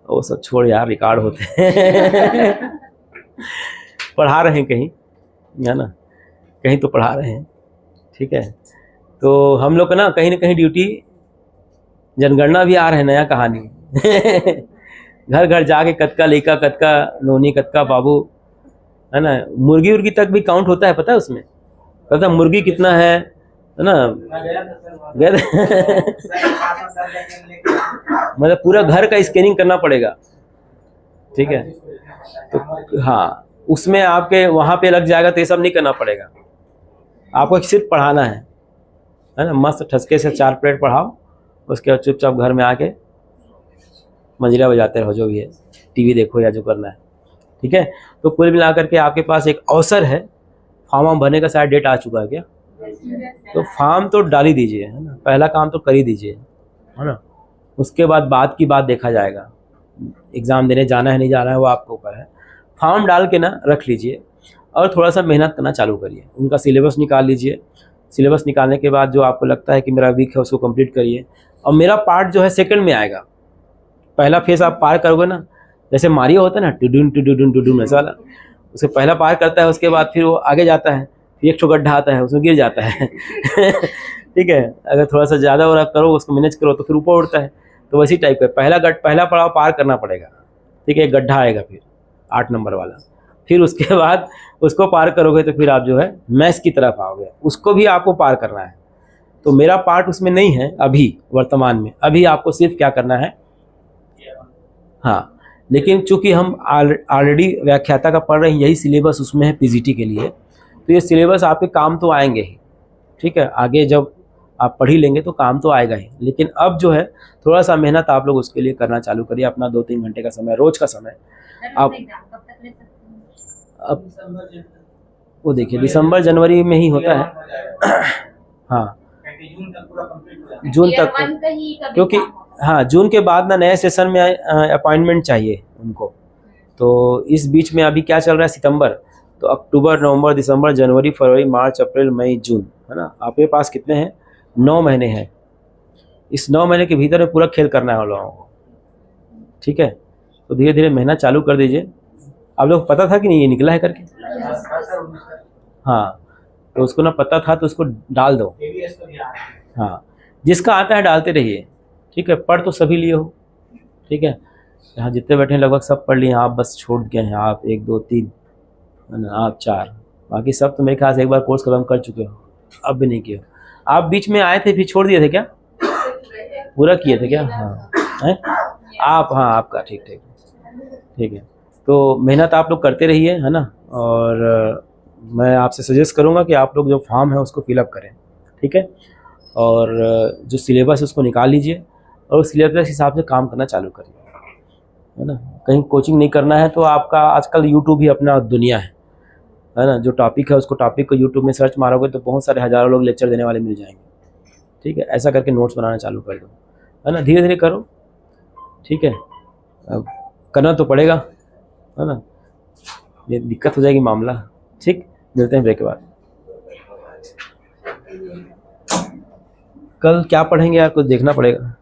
वो सब छोड़ यार, रिकॉर्ड होते हैं पढ़ा रहे हैं कहीं, है ना, कहीं तो पढ़ा रहे हैं, ठीक है। तो हम लोग का ना कहीं ड्यूटी, जनगणना भी आ रहे हैं, नया कहानी घर घर जाके कतका लेका, कतका नोनी, कतका बाबू, है ना। मुर्गी उर्गी तक भी काउंट होता है, पता है उसमें, पता मुर्गी कितना है ना, गया मतलब पूरा घर का स्कैनिंग करना पड़ेगा, ठीक है। तो हाँ उसमें आपके वहाँ पे लग जाएगा, तो ये सब नहीं करना पड़ेगा, आपको सिर्फ पढ़ाना है ना। मस्त ठसके से 4 प्लेट पढ़ाओ, उसके बाद चुपचाप घर में आके मंजिला बजाते रहो, जो भी है, टीवी देखो या जो करना है, ठीक है। तो कुल मिला करके आपके पास एक अवसर है, फॉर्म भरने का शायद डेट आ चुका है क्या, तो फॉर्म तो डाल ही दीजिए, है ना, पहला काम तो कर ही दीजिए, है ना। उसके बाद की बात देखा जाएगा, एग्ज़ाम देने जाना है नहीं जाना है वो आपके ऊपर है। फॉर्म डाल के ना रख लीजिए और थोड़ा सा मेहनत करना चालू करिए, उनका सिलेबस निकाल लीजिए। सिलेबस निकालने के बाद जो आपको लगता है कि मेरा वीक है उसको कंप्लीट करिए। और मेरा पार्ट जो है सेकंड में आएगा, पहला फेस आप पार करोगे ना, जैसे मारियो होता है ना, टुडुन ऐसा वाला, उसे पहला पार करता है, उसके बाद फिर वो आगे जाता है, फिर एक ठो गड्ढा आता है, उसमें गिर जाता है ठीक है। अगर थोड़ा सा ज़्यादा हो रहा करो, उसको मैनेज करो तो फिर ऊपर उड़ता है। तो वैसी टाइप का पहला पड़ाव पार करना पड़ेगा, ठीक है। एक गड्ढा आएगा फिर 8 नंबर वाला, फिर उसके बाद उसको पार करोगे तो फिर आप जो है मैथ्स की तरफ आओगे, उसको भी आपको पार करना है। तो मेरा पार्ट उसमें नहीं है अभी वर्तमान में, अभी आपको सिर्फ क्या करना है, हाँ। लेकिन चूंकि हम ऑलरेडी व्याख्याता का पढ़ रहे हैं, यही सिलेबस उसमें है पीजीटी के लिए, तो ये सिलेबस आपके काम तो आएंगे ही, ठीक है। आगे जब आप पढ़ ही लेंगे तो काम तो आएगा ही, लेकिन अब जो है थोड़ा सा मेहनत आप लोग उसके लिए करना चालू करिए, अपना 2-3 घंटे का समय, रोज का समय आप। अब वो देखिए दिसंबर जनवरी में ही होता है हाँ जून तक, क्योंकि हाँ जून के बाद ना नए सेशन में अपॉइंटमेंट चाहिए उनको। तो इस बीच में अभी क्या चल रहा है, सितंबर, तो अक्टूबर, नवंबर, दिसंबर, जनवरी, फरवरी, मार्च, अप्रैल, मई, जून, है ना। आपके पास कितने हैं, 9 महीने हैं। इस 9 महीने के भीतर में पूरा खेल करना है हम लोगों को, ठीक है। तो धीरे धीरे मेहनत चालू कर दीजिए। आप लोग पता था कि नहीं ये निकला है करके, हाँ, तो उसको ना पता था तो उसको डाल दो, हाँ, जिसका आता है डालते रहिए, ठीक है। पढ़ तो सभी लिए हो, ठीक है। यहाँ जितने बैठे हैं लगभग सब पढ़ लिए, आप बस छोड़ गए हैं, आप 1 2 3 है ना, आप 4, बाकी सब तो मेरे ख्याल से एक बार कोर्स खत्म कर चुके हो, अब भी नहीं किए। आप बीच में आए थे फिर छोड़ दिए थे क्या, पूरा किए थे क्या, हाँ है आप, हाँ आपका ठीक है। तो मेहनत आप लोग करते रहिए, है ना। और मैं आपसे सजेस्ट करूँगा कि आप लोग जो फॉर्म है उसको फिलअप करें, ठीक है। और जो सिलेबस है उसको निकाल लीजिए और उस सिलेबस के हिसाब से काम करना चालू करिए, है ना। कहीं कोचिंग नहीं करना है तो आपका आजकल यूट्यूब ही अपना दुनिया है ना। जो टॉपिक है उसको टॉपिक को यूट्यूब में सर्च मारोगे तो बहुत सारे हज़ारों लोग लेक्चर देने वाले मिल जाएंगे, ठीक है। ऐसा करके नोट्स बनाना चालू कर दो, है ना। धीरे धीरे करो, ठीक है। अब करना तो पड़ेगा, है ना। ये दिक्कत हो जाएगी मामला, ठीक। मिलते हैं ब्रेक के बाद। कल क्या पढ़ेंगे यार, कुछ देखना पड़ेगा।